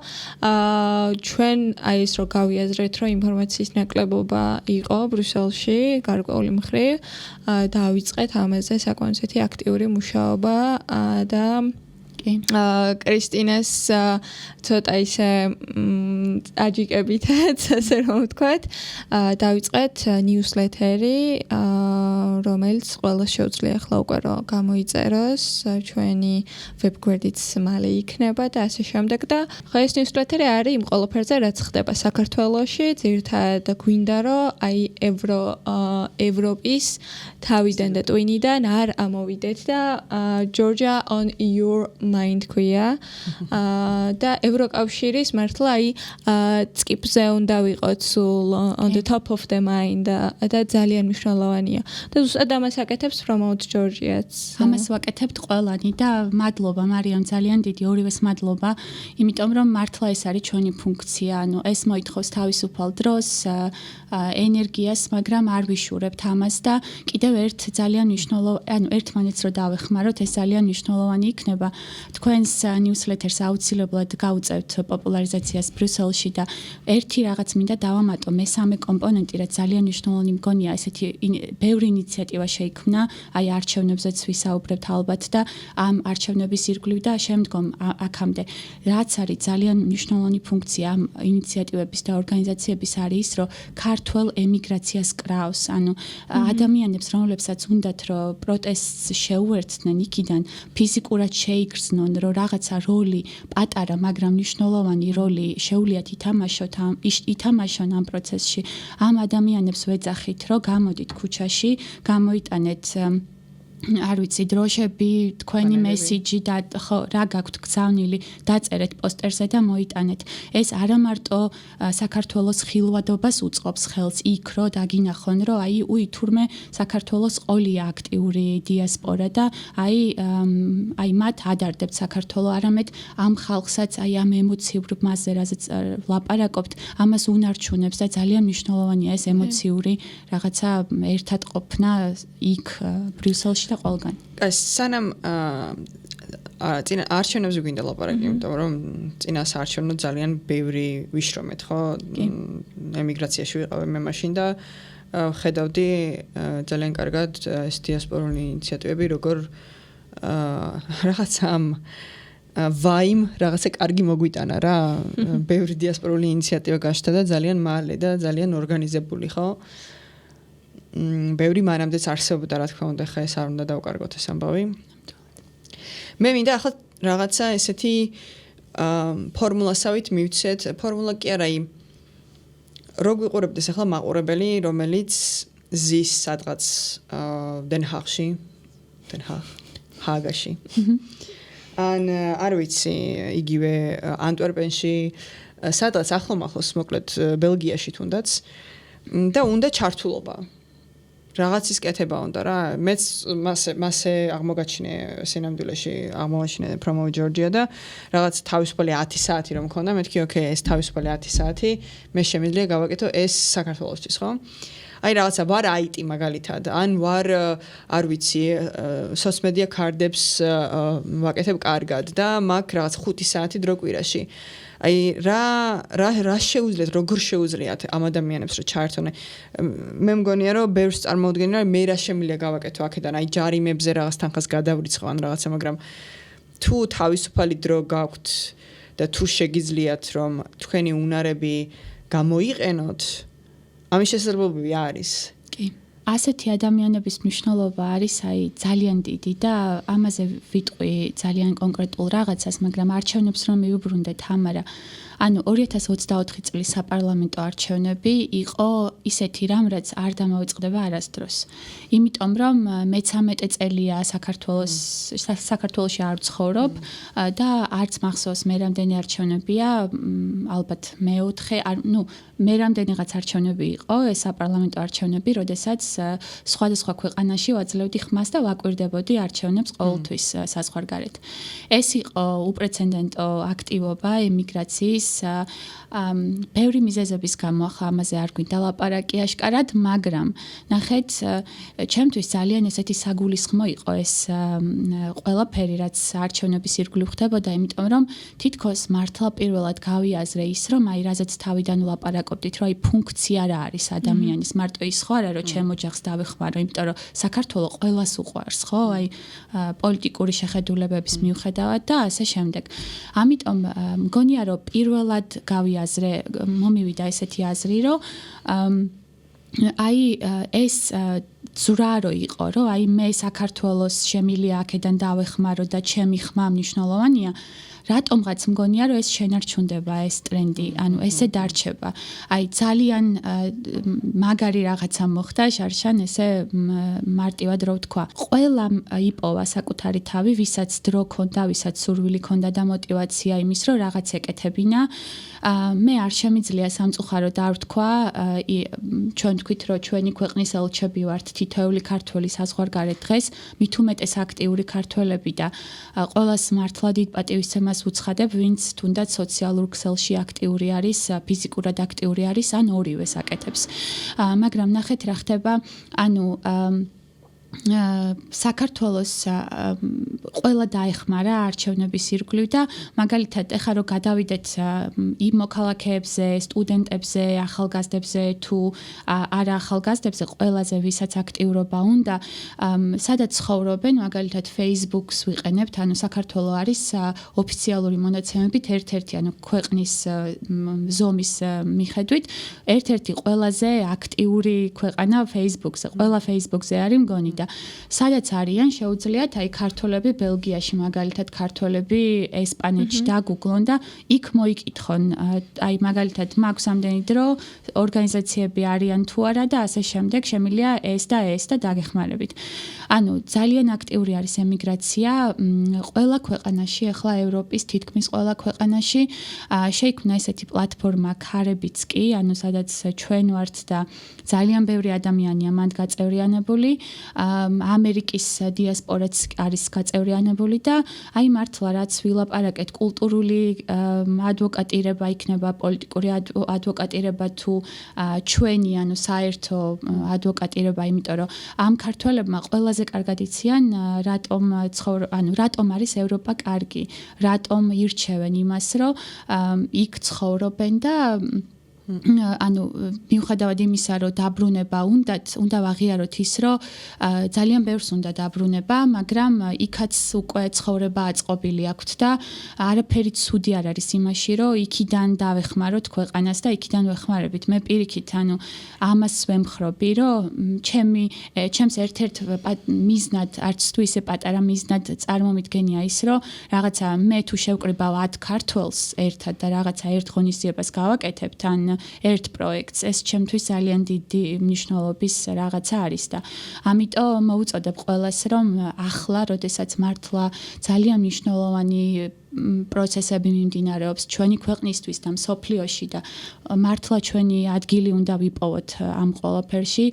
Speaker 1: ჩვენ აი ეს რო გავიაზრეთ, რომ ინფორმაციის ნაკლებობა იყო ბრიუსელში, გარკვეული მხრივ, დავიწყეთ ამაზე საკონცერტი აქტიური მუშაობა და კრისტინას ცოტა ისე აჯიკებითაც, ასე რომ ვთქვათ, დავიწყეთ ნიუსლეტერი, რომელიც ყველას შეუძლია ახლა უკვე რომ გამოიწეროს, ჩვენი ვებგვერდიც მალე იქნება და ასე შემდეგ და ხო ეს ნიუსლეტერი არის იმ ყველაფერზე, რაც ხდება საქართველოში, ძირითადად გვინდა რომ აი ევროპის თავიდან და ტვინიდან არ ამოვიდეთ და Georgia on your mind ქვია და ევროკავშირის მართლა აი წკიპზე უნდა ვიყოთ სულ on the top of the mind და ძალიან მნიშვნელოვანია და ზუსტად ამას აკეთებს Promote Georgia-ც.
Speaker 3: ამას ვაკეთებთ ყველანი და მადლობა მარიამ, ძალიან დიდი ორივეს მადლობა, იმიტომ რომ მართლა ეს არის ჩვენი ფუნქცია, ანუ ეს მოითხოვს თავისუფალ დროს, ენერგიას, მაგრამ არ ვიშურებთ ამას და კიდევ ერთ ძალიან ანუ ერთმანეთს რო დავეხმაროთ, ეს ძალიან მნიშვნელოვანი იქნება. თქვენს ნიუსლეტერს აუცილებლად გაუწევთ პოპულარიზაციას ბრიუსელში და ერთი რაღაც მინდა დავამატო, მესამე კომპონენტი, რაც ძალიან მნიშვნელოვანი მგონია, ესეთი ბევრი ინიციატივა შეიქმნა, აი არჩევნებზეც ვისაუბრებთ ალბათ და ამ არჩევნების ირგვლივ და შემდგომ აქამდე. რაც არის ძალიან მნიშვნელოვანი ფუნქცია ამ ინიციატივების და ორგანიზაციების არის ის, რომ ქართველ ემიგრაციას კრავს, ანუ ადამიანებს, რომლებსაც უნდათ რომ პროტესტს შეუერთდნენ იქიდან, ფიზიკურად შეიგრძნონ, რომ რაღაცა როლი, პატარა, მაგრამ მნიშვნელოვანი როლი შეუძლიათ ითამაშონ ამ პროცესში. ამ ადამიანებს ვეძახით, რომ გამოდით ქუჩაში, გამოიტანეთ არ ვიცი, დროშები, თქვენი მესიჯი და ხო, რა გაქვთ გზავნილი, დაწერეთ პოსტერზე და მოიტანეთ. ეს არა მარტო საქართველოს ხილვადობას უწყობს ხელს იქ, რომ დაგინახონ, რომ აი თურმე საქართველოს ყოლია აქტიური დიასპორა და აი მათ ადარდებთ საქართველო, არამედ ამ ხალხსაც აი ამ ემოციურ მასზე, რაზეც ვლაპარაკობთ, ამას უნარჩუნებს და ძალიან მნიშვნელოვანია ეს ემოციური რაღაცა ერთად ყოფნა იქ ბრიუსელში და ყველგან.
Speaker 2: სანამ წინა არჩევნებზე გვინდა ლაპარაკი, იმიტომ რომ წინა საარჩევნო ძალიან ბევრი ვიშრომეთ, ხო? ემიგრაციაში ვიყავი მე მაშინ და ხედავდი ძალიან კარგად ეს დიასპორული ინიციატივები, როგორ რაღაც ამ ვაიმ რაღაცა კარგი მოგვიტანა რა. ბევრი დიასპორული ინიციატივა გაშთა და ძალიან მალე და ძალიან ორგანიზებული ხო? ბევრი მანამდეც არსებობდა, რა თქმა უნდა, ხა ეს არ უნდა დავკარგოთ ეს ამბავი. მე მინდა ახლა რაღაცა ესეთი ფორმულასავით მივცეთ, ფორმულა კი არა იმ რო გვიყურებდეს ახლა მაყურებელი, რომელიც ზის სადღაც დენჰაღში, ჰაგაში. ან არ ვიცი, იგივე ანტვერპენში, სადღაც ახლომახლოს მოკლედ ბელგიაში თუნდაც და უნდა ჩართულობა. რაღაცის კეთება უნდა რა. მეც მასე აღმოგაჩინე სინამდვილეში, აღმოაჩინე პრომო ჯორჯია და რაღაც თავისუფალი 10 საათი რომ მქონდა, მეთქი ოკეი, ეს თავისუფალი 10 საათი, მე შემიძლია გავაკეთო ეს საქართველოსთვის, ხო? აი რაღაცა ვარ IT მაგალითად, ან ვარ არ ვიცი, სოციალ კარდებს ვაკეთებ კარგად და მაქვს რაღაც 5 საათი დრო კვირაში. აი რა შეუძლიათ, როგორ შეუძლიათ ამ ადამიანებს რომ ჩაერთონე. მე მგონია რომ ბევრს წარმოუდგენია რომ მე რა შემიძლია გავაკეთო აქედან, აი ჯარიმებზე რაღაც თანხას გადავრიცხო ან რაღაცა, მაგრამ თუ თავისუფალი დრო გაქვთ და თუ შეგიძლიათ რომ თქვენი უნარები გამოიყენოთ, ამის შესაძლებლობები არის.
Speaker 3: კი. ასეთი ადამიანების მნიშვნელობა არის აი ძალიან დიდი და ამაზე ვიტყვი ძალიან კონკრეტულ რაღაცას, მაგრამ არჩევნებს რომ მივუბრუნდე თამარა, ანუ 2024 წლის საპარლამენტო არჩევნები იყო ისეთი რამ, რაც არ დამოიწყდება არასდროს. იმიტომ რომ მე-13 წელია საქართველოში არ ვცხოვრობ და არც მახსოვს მე რამდენი არჩევნებია, ალბათ მე-4, მე რამდენიღაც არჩევნები იყო, ეს საპარლამენტო არჩევნები, როდესაც სხვადასხვა ქვეყანაში ვაძლევდი ხმას და ვაკვირდებოდი არჩევნებს ყოველთვის საზღვარგარეთ. ეს იყო უპრეცედენტო აქტივობა ემიგრაციის ბევრი მიზეზების გამო, ახლა ამაზე არ გვინდა ლაპარაკი აშკარად, მაგრამ ნახეთ, ჩემთვის ძალიან ესეთი საგულისხმო იყო ეს ყველაფერი, რაც არჩევნების ირგვლივ ხდებოდა, იმიტომ რომ თითქოს მართლა პირველად გავიაზრე ის, რომ აი რაზეც თავიდან ვლაპარაკობდით, რომ აი ფუნქცია რა არის ადამიანის, მარტო ის ხო არა, რომ ჩემ ოჯახს დავეხმარო, იმიტომ რომ საქართველო ყველას უყვარს, ხო? აი პოლიტიკური შეხედულებების მიუხედავად და ასე შემდეგ. ამიტომ მგონია, რომ პირველად გავიაზრე, მომივიდა ესეთი აზრი, რომ აი ეს ზრა რო იყო, რომ აი მე საქართველოს შემილია აქედან დავეხმარო და ჩემი ხმა მნიშვნელოვანია, რატომღაც მგონია, რომ ეს შენარჩუნდება ეს ტრენდი, ანუ ესე დარჩება. აი ძალიან მაგარი რაღაცა მოხდა, შარშან ესე მარტივად რო ვთქვა. ყველამ იპოვა საკუთარი თავი, ვისაც დრო ქონდა, ვისაც სურვილი ქონდა და мотиваცია იმის, რომ რაღაც ეკეთებინა. მე არ შემიძლია სამწუხაროდ არ ვთქვა, ჩვენ თქვით, რომ ჩვენი ქვეყნის ელჩები ვართ, თითოეული ქართველი საზღვარგარეთ დღეს, მით უმეტეს აქტიური ქართველები და ყველას მართლა დიდ პატივისცემას ვუცხადებ, ვინც თუნდაც სოციალურ ქსელში აქტიური არის, ფიზიკურად აქტიური არის, ან ორივეს აკეთებს. მაგრამ ნახეთ რა ხდება, ანუ საქართველოს ყველა დაეხმარა არჩევნების ირგვლივ და მაგალითად ეხლა რომ გადავიდეთ იმ მოქალაქეებზე, სტუდენტებზე, ახალგაზრდებზე თუ არა ახალგაზრდებზე, ყველაზე ვისაც აქტიურობა უნდა, სადაც ცხოვრობენ, მაგალითად Facebook-ს ვიყენებთ, ანუ საქართველო არის ოფიციალური მონაცემებით ერთ-ერთი, ანუ ქვეყნის ზომის მიხედვით, ერთ-ერთი ყველაზე აქტიური ქვეყანა Facebook-ზე, ყველა Facebook-ზე არის მგონი და სადაც არიან შეუძლიათ აი ქართველები ბელგიაში მაგალითად ქართველები ესპანეთში დაგუგლონ და იქ მოიკითხონ აი მაგალითად მაქვს ამდენი დრო ორგანიზაციები არიან თუ არა და ასე შემდეგ შემიძლია ეს და დაგეხმარებით. ანუ ძალიან აქტიური არის ემიგრაცია ყველა ქვეყანაში, ახლა ევროპის თითქმის ყველა ქვეყანაში შეიქმნა ესეთი პლატფორმა ქარებიც კი, ანუ სადაც ჩვენ ვართ და ძალიან ბევრი ადამიანია მანდ გაწევრიანებული. ამერიკის დიასპორაც არის გაწევრიანებული და აი მართლა რაც ვილაპარაკეთ კულტურული ადვოკატირება იქნება, პოლიტიკური ადვოკატირება თუ ჩვენი ანუ საერთო ადვოკატირება, იმიტომ რომ ამ ქართველებმა ყველაზე კარგად იციან რატომ არის ევროპა კარგი, რატომ ირჩევენ იმას, რომ იქ ცხოვრობენ და ანუ მიუხედავად იმისა, რომ დაბრუნება უნდა ვაღიაროთ ის, რომ ძალიან ბევრს უნდა დაბრუნება, მაგრამ იქაც უკვე ცხოვრება აწყობილი აქვთ და არაფერი ცუდი არ არის იმაში, რომ იქიდან დავეხმაროთ ქვეყანას და იქიდან ვეხმარებით. მე პირიქით, ანუ ამას ვემხრობი, რომ ჩემს ერთ-ერთ მიზნად, არც თუ ისე პატარა მიზნად წარმომიდგენია ის, რომ რაღაცა მე თუ შევკრიბავ 10 ქართველს ერთად და რაღაცა ერთ ღონისძიებას გავაკეთებთ, ან ერთ პროექტს, ეს ჩემთვის ძალიან დიდი მნიშვნელობის რაღაცა არის და ამიტომ მოუწოდებ ყველას, რომ ახლა, როდესაც მართლა ძალიან მნიშვნელოვანი პროცესები მიმდინარეობს ჩვენი ქვეყნისთვის და მსოფლიოში და მართლა ჩვენი ადგილი უნდა ვიპოვოთ ამ ყველაფერში,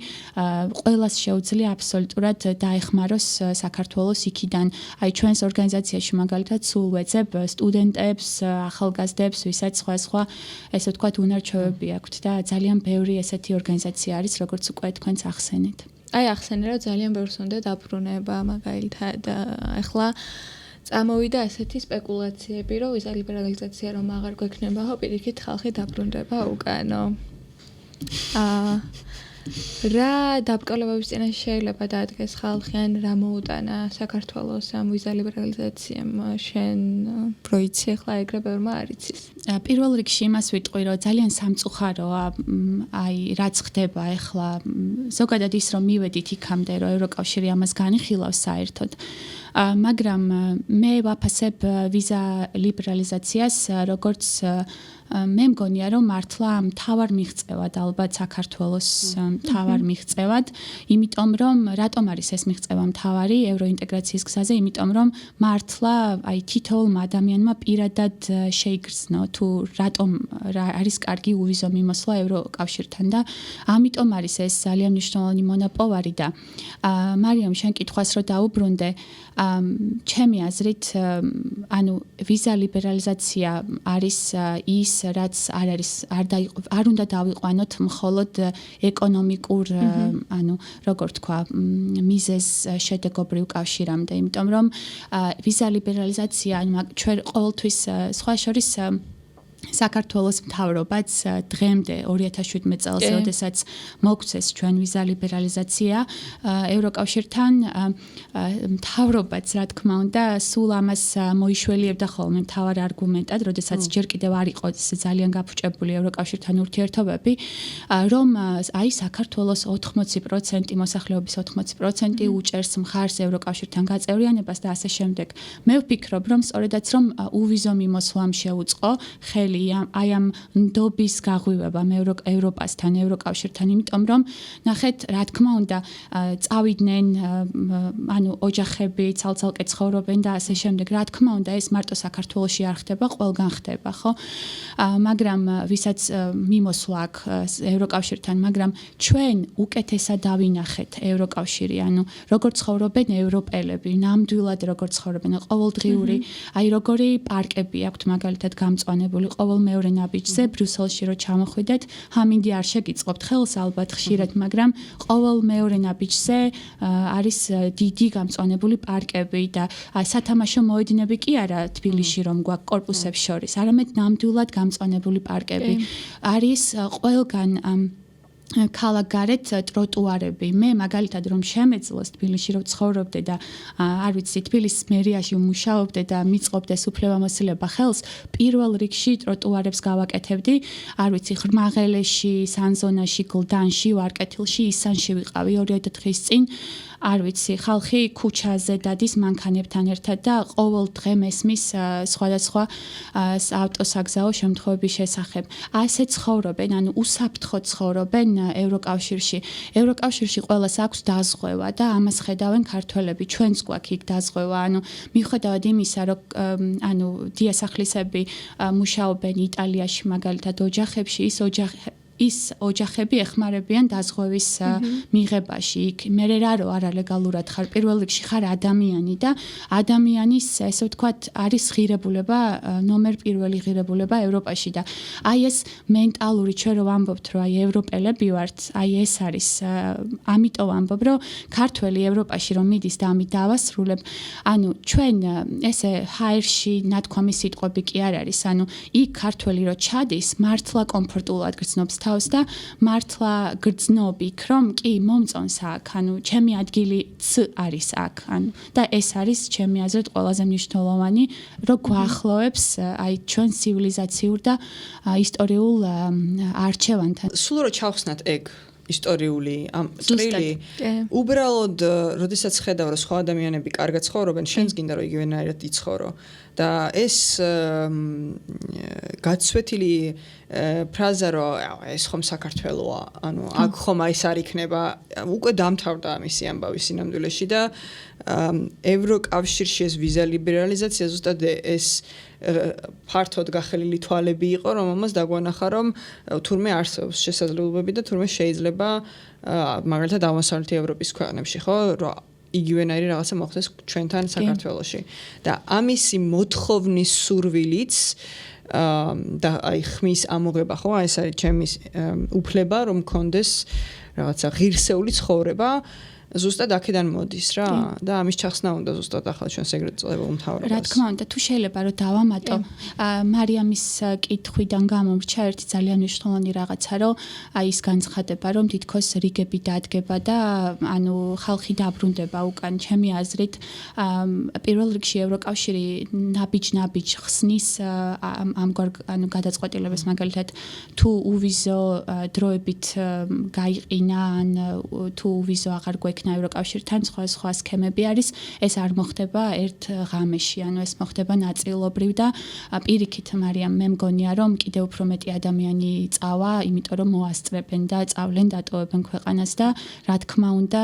Speaker 3: ყველას შეუძლია აბსოლუტურად დაეხმაროს საქართველოს იქიდან. აი ჩვენს ორგანიზაციაში მაგალითად სულ ვეძებ სტუდენტებს, ახალგაზრდებს, ვისაც სხვა ესე ვთქვათ უნარჩვევები აქვთ და ძალიან ბევრი ესეთი ორგანიზაცია არის, როგორც უკვე თქვენც ახსენეთ.
Speaker 1: აი ახსენე რომ ძალიან ბევრს უნდა დაბრუნება მაგალითად ახლა წამოვიდა ასეთი სპეკულაციები, რომ ვიზა ლიბერალიზაცია რომ აღარ გვექნება, ხო პირიქით ხალხი დაბრუნდება უკანო. რა დაბკოლებების წინაშე შეიძლება დაადგეს ხალხი, ან რა მოუტანა საქართველოს ამ ვიზა ლიბერალიზაციამ, შენ პროიცი ახლა ეგრე ბევრმა არ იცის.
Speaker 3: პირველ რიგში იმას ვიტყვი, რომ ძალიან სამწუხაროა, აი რაც ხდება ახლა, ზოგადად ის რომ მივედით იქამდე, რომ ევროკავშირი ამას განიხილავს საერთოდ. მაგრამ მე ვაფასებ ვიზა ლიბერალიზაციას როგორც მე მგონია რომ მართლა მთავარ მიღწევად ალბათ საქართველოს მთავარ მიღწევად, იმიტომ რომ რატომ არის ეს მიღწევა მთავარი ევროინტეგრაციის გზაზე, იმიტომ რომ მართლა აი თითოეულმა ადამიანმა პირადად შეიგრძნო თუ რატომ არის კარგი უვიზო მიმოსვლა ევროკავშირთან და ამიტომ არის ეს ძალიან მნიშვნელოვანი მონაპოვარი და მარიამ შენ კითხვას რო დაუბრუნდე, ჩემი აზრით ანუ ვიზა ლიბერალიზაცია არის ის რაც არ უნდა დავიყვანოთ მხოლოდ ეკონომიკურ ანუ როგორ თქვა მიზეზ შედეგობრივ კავშირამდე, იმიტომ რომ ვიზა ლიბერალიზაცია ჩვენ ყოველთვის სხვა შორის საქართველოს მთავრობაც დღემდე 2017 წელს, როდესაც მოგვცეს ჩვენ ვიზა ლიბერალიზაცია ევროკავშირთან, მთავრობაც რა თქმა უნდა სულ ამას მოიშველიებდა ხოლმე მთავარ არგუმენტად, როდესაც ჯერ კიდევ არ იყო ძალიან გაფუჭებული ევროკავშირთან ურთიერთობები, რომ აი საქართველოს 80% მოსახლეობის 80% უჭერს მხარს ევროკავშირთან გაწევრიანებას და ასე შემდეგ. მე ვფიქრობ, რომ სწორედაც რომ უვიზო მიმოსვლამ შეუწყო ხელი აი ამ ნდობის გაღვივებამ ევროპასთან, ევროკავშირთან, იმიტომ რომ ნახეთ, რა თქმა უნდა, წავიდნენ ანუ ოჯახები, ცალ-ცალკე ცხოვრობენ და ასე შემდეგ. რა თქმა უნდა, ეს მარტო საქართველოში არ ხდება, ყველგან ხდება, ხო? მაგრამ ვისაც მიმოსვლა აქვს ევროკავშირთან, მაგრამ ჩვენ უკეთესად დავინახეთ ევროკავშირი, ანუ როგორ ცხოვრობენ ევროპელები, ნამდვილად როგორ ცხოვრობენ, ყოველდღიური, აი როგორი პარკები აქვთ მაგალითად გამწვანებული ყოველ მეორე ნაბიჯზე ბრიუსელში რო ჩამოხვიდეთ, ამინდი არ შეგიწყობთ ხელს ალბათ ხშირად, მაგრამ ყოველ მეორე ნაბიჯზე არის დიდი გამწვანებული პარკები და სათამაშო მოედნები კი არა თბილისში რომ გვაქვს კორპუსებს შორის, არამედ ნამდვილად გამწვანებული პარკები. არის ყველგან ქალაქ გარეთ ტროტუარები. მე მაგალითად რომ შემეძლოს თბილისში რომ ცხოვრობდე და არ ვიცი თბილისის მერიაში ვმუშაობდე და მიწყობდეს უფლებამოსილება ხელს, პირველ რიგში ტროტუარებს გავაკეთებდი, არ ვიცი ღრმაღელეში, სანზონაში, გლდანში, ვარკეთილში, ისანში ვიყავი 2 დღის წინ. არ ვიცი, ხალხი ქუჩაზე დადის მანქანებთან ერთად და ყოველ დღე მესმის სხვადასხვა ავტოსაგზაო შემთხვევების შესახებ. ასე ცხოვრობენ, ანუ უსაფრთხო ცხოვრობენ ევროკავშირში. ევროკავშირში ყველას აქვს დაზღვევა და ამას ხედავენ ქართველები. ჩვენც გვაქვს იქ დაზღვევა, ანუ მიუხედავად იმისა, რომ ანუ დიასახლისები მუშაობენ იტალიაში მაგალითად ოჯახებში, ის ის ოჯახები ეხმარებიან დაზღვევის მიღებაში. იქ მე რა არა ლეგალურად ხარ, პირველ რიგში ხარ ადამიანი და ადამიანის, ესე ვთქვათ, არის ღირებულება, ნომერ პირველი ღირებულება ევროპაში და აი ეს მენტალური ჩვენ რომ ვამბობთ, რომ აი ევროპელები ვართ, აი ეს არის, ამიტომ ვამბობ, რომ ქართველი ევროპაში რომ მიდის და ამით დავასრულებ, ანუ ჩვენ ესე ჰაერში ნათქვამი სიტყვები კი არ არის, ანუ იქ ქართველი რო ჩადის, მართლა კომფორტულად გრძნობს თავს და მართლა გრძნობ იქ, რომ კი მომწონს აქ, ანუ ჩემი ადგილიც არის აქ, ანუ და ეს არის ჩემი აზრით ყველაზე მნიშვნელოვანი, რომ გვაახლოვებს აი ჩვენ ცივილიზაციურ და ისტორიულ არჩევანთან.
Speaker 2: სულ რო ჩავხსნათ ეგ ისტორიული ამ წრილი უბრალოდ როდესაც ხედავ რომ სხვა ადამიანები კარგად ცხოვრობენ შენს გინდა რომ იგივენაირად იცხოვრო და ეს გაცვეთილი ფრაზა რომ ეს ხომ საქართველოა ანუ აქ ხომ ის არ იქნება უკვე დამთავრდა ამისი ამბავი სინამდვილეში და ევროკავშირში ეს ვიზა ლიბერალიზაცია ზუსტად ეს ფართოდ გახელილი თვალები იყო რომ ამას დაგვანახა რომ თურმე არსებობს შესაძლებლობები და თურმე შეიძლება მაგალითად აღმოსავლეთი ევროპის ქვეყნებში ხო რომ იგივენაირი რაღაცა მოხდეს ჩვენთან საქართველოში და ამისი მოთხოვნის სურვილიც და აი ხმის ამოღება ხო ეს არის ჩემი უფლება რომ მქონდეს რაღაცა ღირსეული ცხოვრება ზუსტად აქედან მოდის რა და ამის ჩახსნა უნდა ზუსტად ახლა ჩვენს ეგრეთ წოდებულ მთავრობას.
Speaker 3: რა თქმა უნდა, თუ შეიძლება რომ დავამატო, მარიამის კითხვიდან გამომრჩა ერთი ძალიან მნიშვნელოვანი რაღაცა, რომ აი ის განცხადება, რომ თითქოს რიგები დადგება და ანუ ხალხი დაბრუნდება უკან, ჩემი აზრით, პირველ რიგში ევროკავშირი ნაბიჯ ხსნის ამგვარ ანუ გადაწყვეტილებას მაგალითად თუ უვიზო დროებით გაიყინა ან თუ უვიზო აღარ გვექნება ევროკავშირთან სხვა სქემები არის ეს არ მოხდება ერთ ღამეში ანუ ეს მოხდება ნაწილობრივ და პირიქით მარიამ მე მგონია რომ კიდევ უფრო მეტი ადამიანი წავა იმიტომ რომ მოასწრებენ და წავლენ დატოვებენ ქვეყანას და რა თქმა უნდა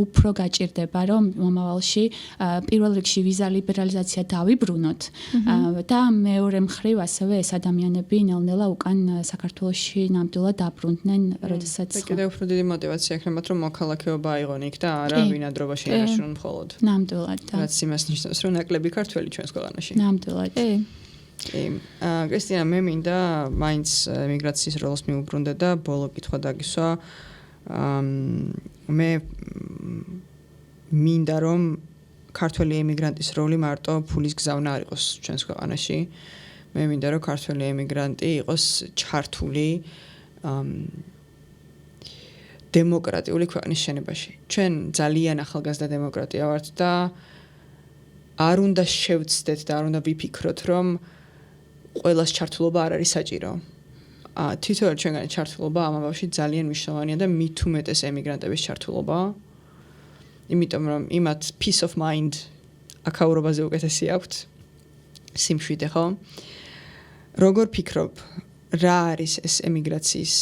Speaker 3: უფრო გაჭირდება რომ მომავალში პირველ რიგში ვიზა ლიბერალიზაცია დავიბრუნოთ და მეორე მხრივ ასევე ეს ადამიანები ნელ-ნელა უკან საქართველოში ნამდვილად დაბრუნდნენ როდესაც
Speaker 2: კიდევ უფრო დიდი мотиваცია ექნებათ რომ მოქალაქეობა აიღონ იქ და არა ვინადრობაში ინარჩუნონ მხოლოდ.
Speaker 3: ნამდვილად და
Speaker 2: რაც იმას ნიშნავს რომ ნაკლები ქართველი ჩვენს ქვეყანაში.
Speaker 3: ნამდვილად.
Speaker 2: კრისტინა მე მინდა მაინც ემიგრაციის როლს მიუბრუნდა და ბოლო კითხვა დაგისვა. მე მინდა რომ ქართველი ემიგრანტის როლი მარტო ფულის გზავნა არ იყოს ჩვენს ქვეყანაში. მე მინდა რომ ქართველი ემიგრანტი იყოს ჩართული დემოკრატიული ქვეყნის შენებაში. ჩვენ ძალიან ახალგაზრდა დემოკრატია ვართ და არ უნდა შევცდეთ და არ უნდა ვიფიქროთ, რომ ყველას ჩართულობა არ არის საჭირო. თითოეულ ჩვენგანი ჩართულობა ამ ამბავში ძალიან მნიშვნელოვანია და მით უმეტეს ემიგრანტების ჩართულობა. იმიტომ რომ იმათ peace of mind აქაურობაზე უკეთესი აქვთ. სიმშვიდე ხო? როგორ ფიქრობ, რა არის ეს ემიგრაციის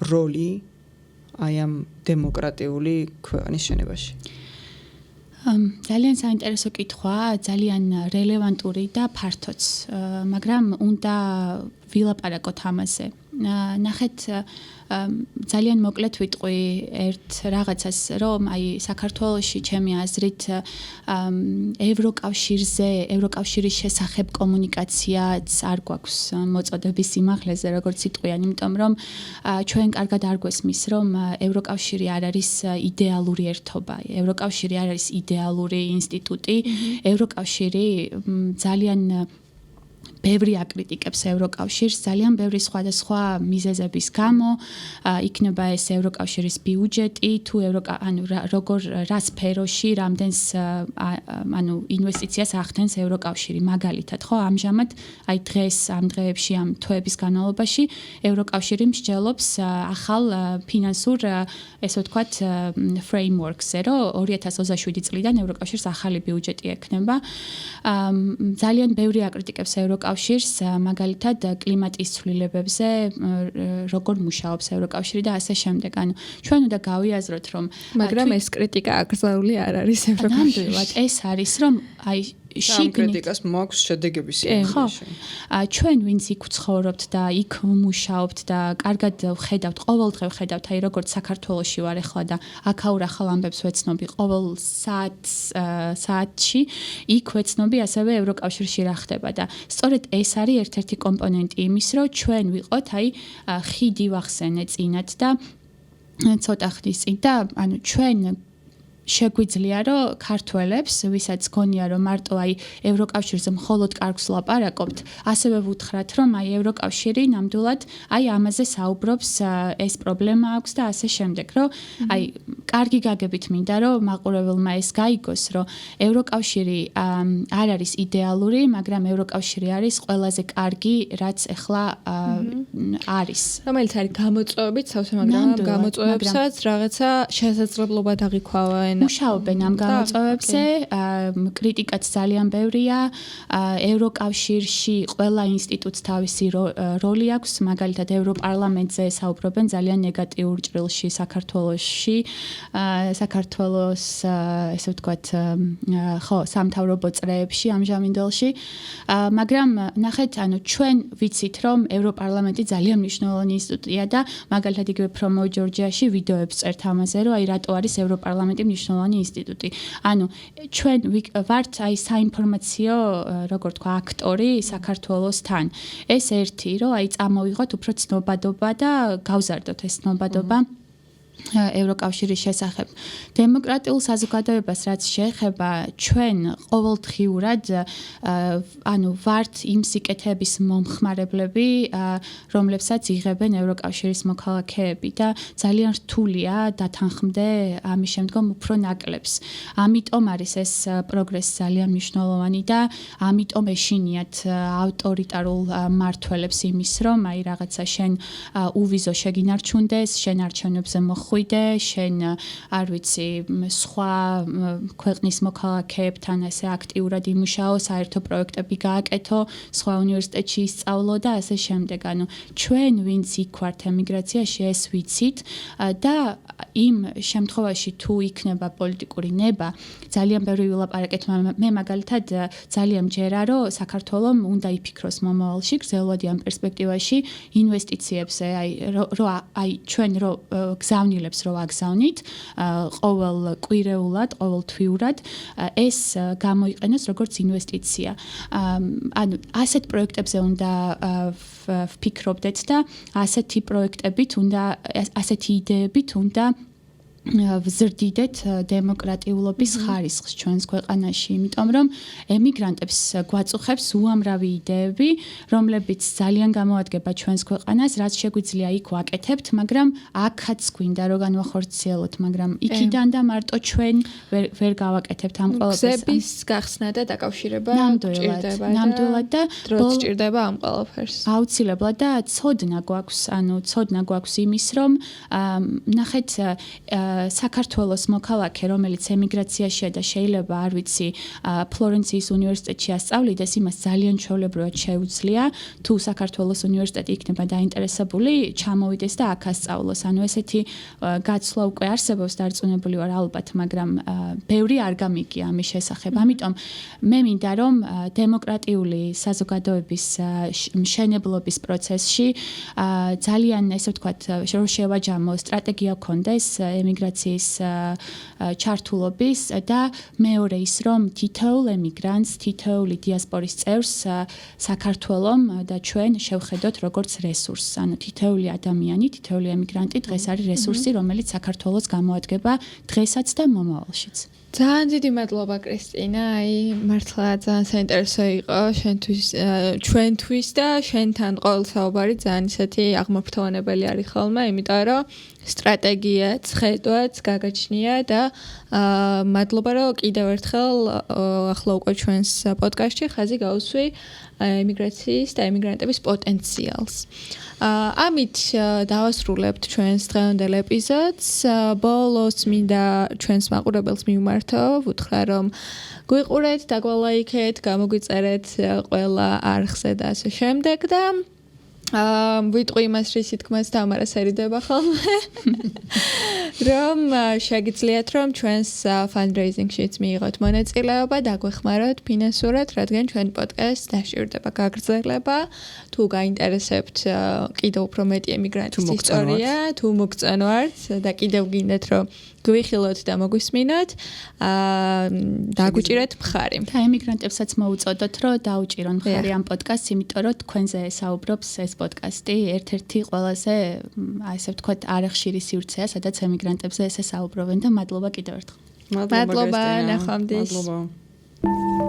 Speaker 2: როლი აი ამ დემოკრატიული ქვეყნის შენებაში?
Speaker 3: ძალიან საინტერესო კითხვაა, ძალიან რელევანტური და ფართოც, მაგრამ უნდა ვილაპარაკოთ ამაზე. ნახეთ ძალიან მოკლედ ვიტყვი ერთ რაღაცას, რომ აი საქართველოში ჩემი აზრით ევროკავშირის შესახებ კომუნიკაციაც არ გვაქვს მოწოდების სიმაღლეზე, როგორც იტყვიან, იმიტომ რომ ჩვენ კარგად არ გვესმის, რომ ევროკავშირი არ არის იდეალური ერთობა, ევროკავშირი არ არის იდეალური ინსტიტუტი, ევროკავშირი ძალიან ბევრი აკრიტიკებს ევროკავშირს, ძალიან ბევრი სხვადასხვა მიზეზების გამო, იქნება ეს ევროკავშირის ბიუჯეტი, თუ ანუ როგორ რა სფეროში რამდენს ანუ ინვესტიციას ახდენს ევროკავშირი, მაგალითად, ხო, ამჟამად აი დღეს ამ დღეებში ამ თვეების განმავლობაში ევროკავშირი მსჯელობს ახალ ფინანსურ ესე ვთქვათ frameworks-ზე, რომ 2027 წლიდან ევროკავშირს ახალი ბიუჯეტი ექნება. ძალიან ბევრი აკრიტიკებს ევროკავშირს, მაგალითად კლიმატის ცვლილებებზე, როგორ მუშაობს ევროკავშირი და ასე შემდეგ. ანუ ჩვენ უნდა გავიაზროთ, რომ
Speaker 1: მაგრამ ეს კრიტიკა აკრძალული არ არის ევროკავშირში.
Speaker 3: ნამდვილად ეს არის, რომ აი
Speaker 2: კრიტიკას მაქვს შედეგები სიმაღლეში.
Speaker 3: ჩვენ ვინც იქ ვცხოვრობთ და იქ ვმუშაობთ და კარგად ვხედავთ, ყოველდღე ვხედავთ, აი როგორც საქართველოში ვარ ახლა და აქაურ ახალ ამბებს ვეცნობი ყოველ საათში, იქ ვეცნობი ასევე ევროკავშირში რა ხდება და სწორედ ეს არის ერთ-ერთი კომპონენტი იმის, რომ ჩვენ ვიყოთ აი ხიდი ვახსენე წინათ და ცოტა ხნის წინ და ანუ ჩვენ შეგვიძლია რომ ქართველებს, ვისაც გონია რომ მარტო აი ევროკავშირზე მხოლოდ კარგს ლაპარაკობთ, ასევე ვუთხრათ რომ აი ევროკავშირი ნამდვილად აი ამაზე საუბრობს, ეს პრობლემა აქვს და ასე შემდეგ, რომ აი კარგი გაგებით მინდა რომ მაყურებელმა ეს გაიგოს, რომ ევროკავშირი არ არის იდეალური, მაგრამ ევროკავშირი არის ყველაზე კარგი, რაც ახლა არის.
Speaker 1: რომელიც არის გამოწვევებით სავსე, მაგრამ ამ გამოწვევებსაც რაღაცა შესაძლებლობა დაგიქვავენ.
Speaker 3: მუშაობენ ამ გამოწვევებზე, კრიტიკაც ძალიან ბევრია, ევროკავშირში ყველა ინსტიტუტს თავისი როლი აქვს, მაგალითად ევროპარლამენტზე საუბრობენ ძალიან ნეგატიურ ჭრილში საქართველოში, საქართველოს ესე ვთქვათ, ხო, სამთავრობო წრეებში ამჟამინდელში, მაგრამ ნახეთ, ანუ ჩვენ ვიცით, რომ ევროპარლამენტი ძალიან მნიშვნელოვანი ინსტიტუტია და მაგალითად იგივე Promo Georgia-ში ვიდეოებს წერთ ამაზე, რომ აი რატო არის ევროპარლამენტი მნიშვნელოვანი ინსტიტუტი. ანუ ჩვენ ვართ აი საინფორმაციო, როგორ თქვა, აქტორი საქართველოსთან. ეს ერთი, რომ აი წამოვიღოთ უფრო ცნობადობა და გავზარდოთ ეს ცნობადობა. ევროკავშირის შესახებ. დემოკრატიულ საზოგადოებას რაც შეეხება, ჩვენ ყოველდღიურად ანუ ვართ იმ სიკეთეების მომხმარებლები, რომლებსაც იღებენ ევროკავშირის მოქალაქეები და ძალიან რთულია დათანხმდე ამის შემდგომ უფრო ნაკლებს. ამიტომ არის ეს პროგრესი ძალიან მნიშვნელოვანი და ამიტომ ეშინიათ ავტორიტარულ მმართველებს იმის, რომ აი რაღაცა შენ უვიზო შეგინარჩუნდეს, შენ არჩევნებზე ხვიდე, შენ არ ვიცი, სხვა ქვეყნის მოქალაქეებთან ასე აქტიურად იმუშაო, საერთო პროექტები გააკეთო, სხვა უნივერსიტეტში ისწავლო და ასე შემდეგ. ანუ ჩვენ ვინც იქ ვართ ემიგრაციაში, ეს ვიცით და იმ შემთხვევაში თუ იქნება პოლიტიკური ნება, ძალიან ბევრი ვილაპარაკეთ, მე მაგალითად ძალიან მჯერა, რომ საქართველოს უნდა იფიქროს მომავალში, გრძელვადიან პერსპექტივაში ინვესტიციებზე, აი ჩვენ რო გზავნილებს რო აგზავნით, ყოველ კვირეულად, ყოველ თვიურად ეს გამოიყენოს როგორც ინვესტიცია. ანუ ასეთ პროექტებზე უნდა ვფიქრობდეთ და ასეთი პროექტებით უნდა, ასეთი იდეებით უნდა ვზრდიდეთ დემოკრატიულობის ხარისხს ჩვენს ქვეყანაში, იმიტომ რომ ემიგრანტებს გვაწუხებს უამრავი იდეები, რომლებიც ძალიან გამოადგება ჩვენს ქვეყანას, რაც შეგვიძლია იქ ვაკეთებთ, მაგრამ აქაც გვინდა რომ განვახორციელოთ, მაგრამ იქიდან და მარტო ჩვენ ვერ გავაკეთებთ ამ ყველაფერს.
Speaker 1: გზების გახსნა და დაკავშირება
Speaker 3: ნამდვილად და
Speaker 1: დროც ჭირდება ამ ყველაფერს.
Speaker 3: აუცილებლად და ცოდნა გვაქვს იმის, რომ ნახეთ საქართველოს მოქალაქე, რომელიც ემიგრაციაშია და შეიძლება, არ ვიცი, ფლორენციის უნივერსიტეტში ასწავლიდეს, იმას ძალიან ჩვეულებრივად შეუძლია, თუ საქართველოს უნივერსიტეტი იქნება დაინტერესებული, ჩამოვიდეს და აქ ასწავლოს. ანუ ესეთი გაცვლა უკვე არსებობს, დარწმუნებული ვარ ალბათ, მაგრამ ბევრი არ გამიგია ამის შესახებ. ამიტომ მე მინდა, რომ დემოკრატიული საზოგადოების მშენებლობის პროცესში ძალიან, ესე ვთქვათ, შევაჯამო სტრატეგია გქონდეს ემიგრაციის ჩართულობის და მეორე ის, რომ თითოეულ ემიგრანტს, თითოეული დიასპორის წევრს საქართველოს და ჩვენ შევხედოთ როგორც რესურსს. ანუ თითოეული ადამიანი, თითოეული ემიგრანტი დღეს არის რესურსი, რომელიც საქართველოს გამოადგება დღესაც და მომავალშიც.
Speaker 1: ძალიან დიდი მადლობა კრისტინა, აი მართლა ძალიან საინტერესო იყო ჩვენთვის და შენთან ყოველ საუბარი ძალიან ისეთი აღმოფრთოვანებელი არის ხოლმე, იმიტომ რომ სტრატეგიაც, ხედვაც გაგაჩნია და მადლობა რომ კიდევ ერთხელ ახლა უკვე ჩვენს პოდკასტში ხაზი გაუსვი ემიგრაციის და ემიგრანტების პოტენციალს. ამით დავასრულებთ ჩვენს დღევანდელ ეპიზოდს. ბოლოს მინდა ჩვენს მაყურებელს მივმართო, ვუთხრა რომ გვიყურეთ, დაგვალაიქეთ, გამოგვიწერეთ ყველა არხზე და ასე შემდეგ და ვიტყვი იმას რისი თქმას თამარას ერიდება ხოლმე რომ შეგიძლიათ რომ ჩვენს fundraising-შიც მიიღოთ მონაწილეობა დაგვეხმაროთ ფინანსურად რადგან ჩვენ პოდკასტს დაშივრდება გაგრძელება თუ გაინტერესებთ კიდევ უფრო მეტი ემიგრანტის ისტორია თუ მოგწონვართ და კიდევ გინდათ რომ გვიხილოთ და მოგვისმინოთ დაგვიჭირეთ მხარი
Speaker 3: და ემიგრანტებსაც მოუწოდოთ რომ დაუჭირონ მხარი ამ პოდკასტს იმიტომ რომ თქვენზე საუბრობს ეს პოდკასტი ერთ-ერთი ყველაზე ასე ვთქვათ არახშირი სივრცეა სადაც ემიგრანტებზე ესე საუბრობენ და მადლობა კიდევ ერთხელ
Speaker 1: მადლობა ნახვამდის
Speaker 2: მადლობა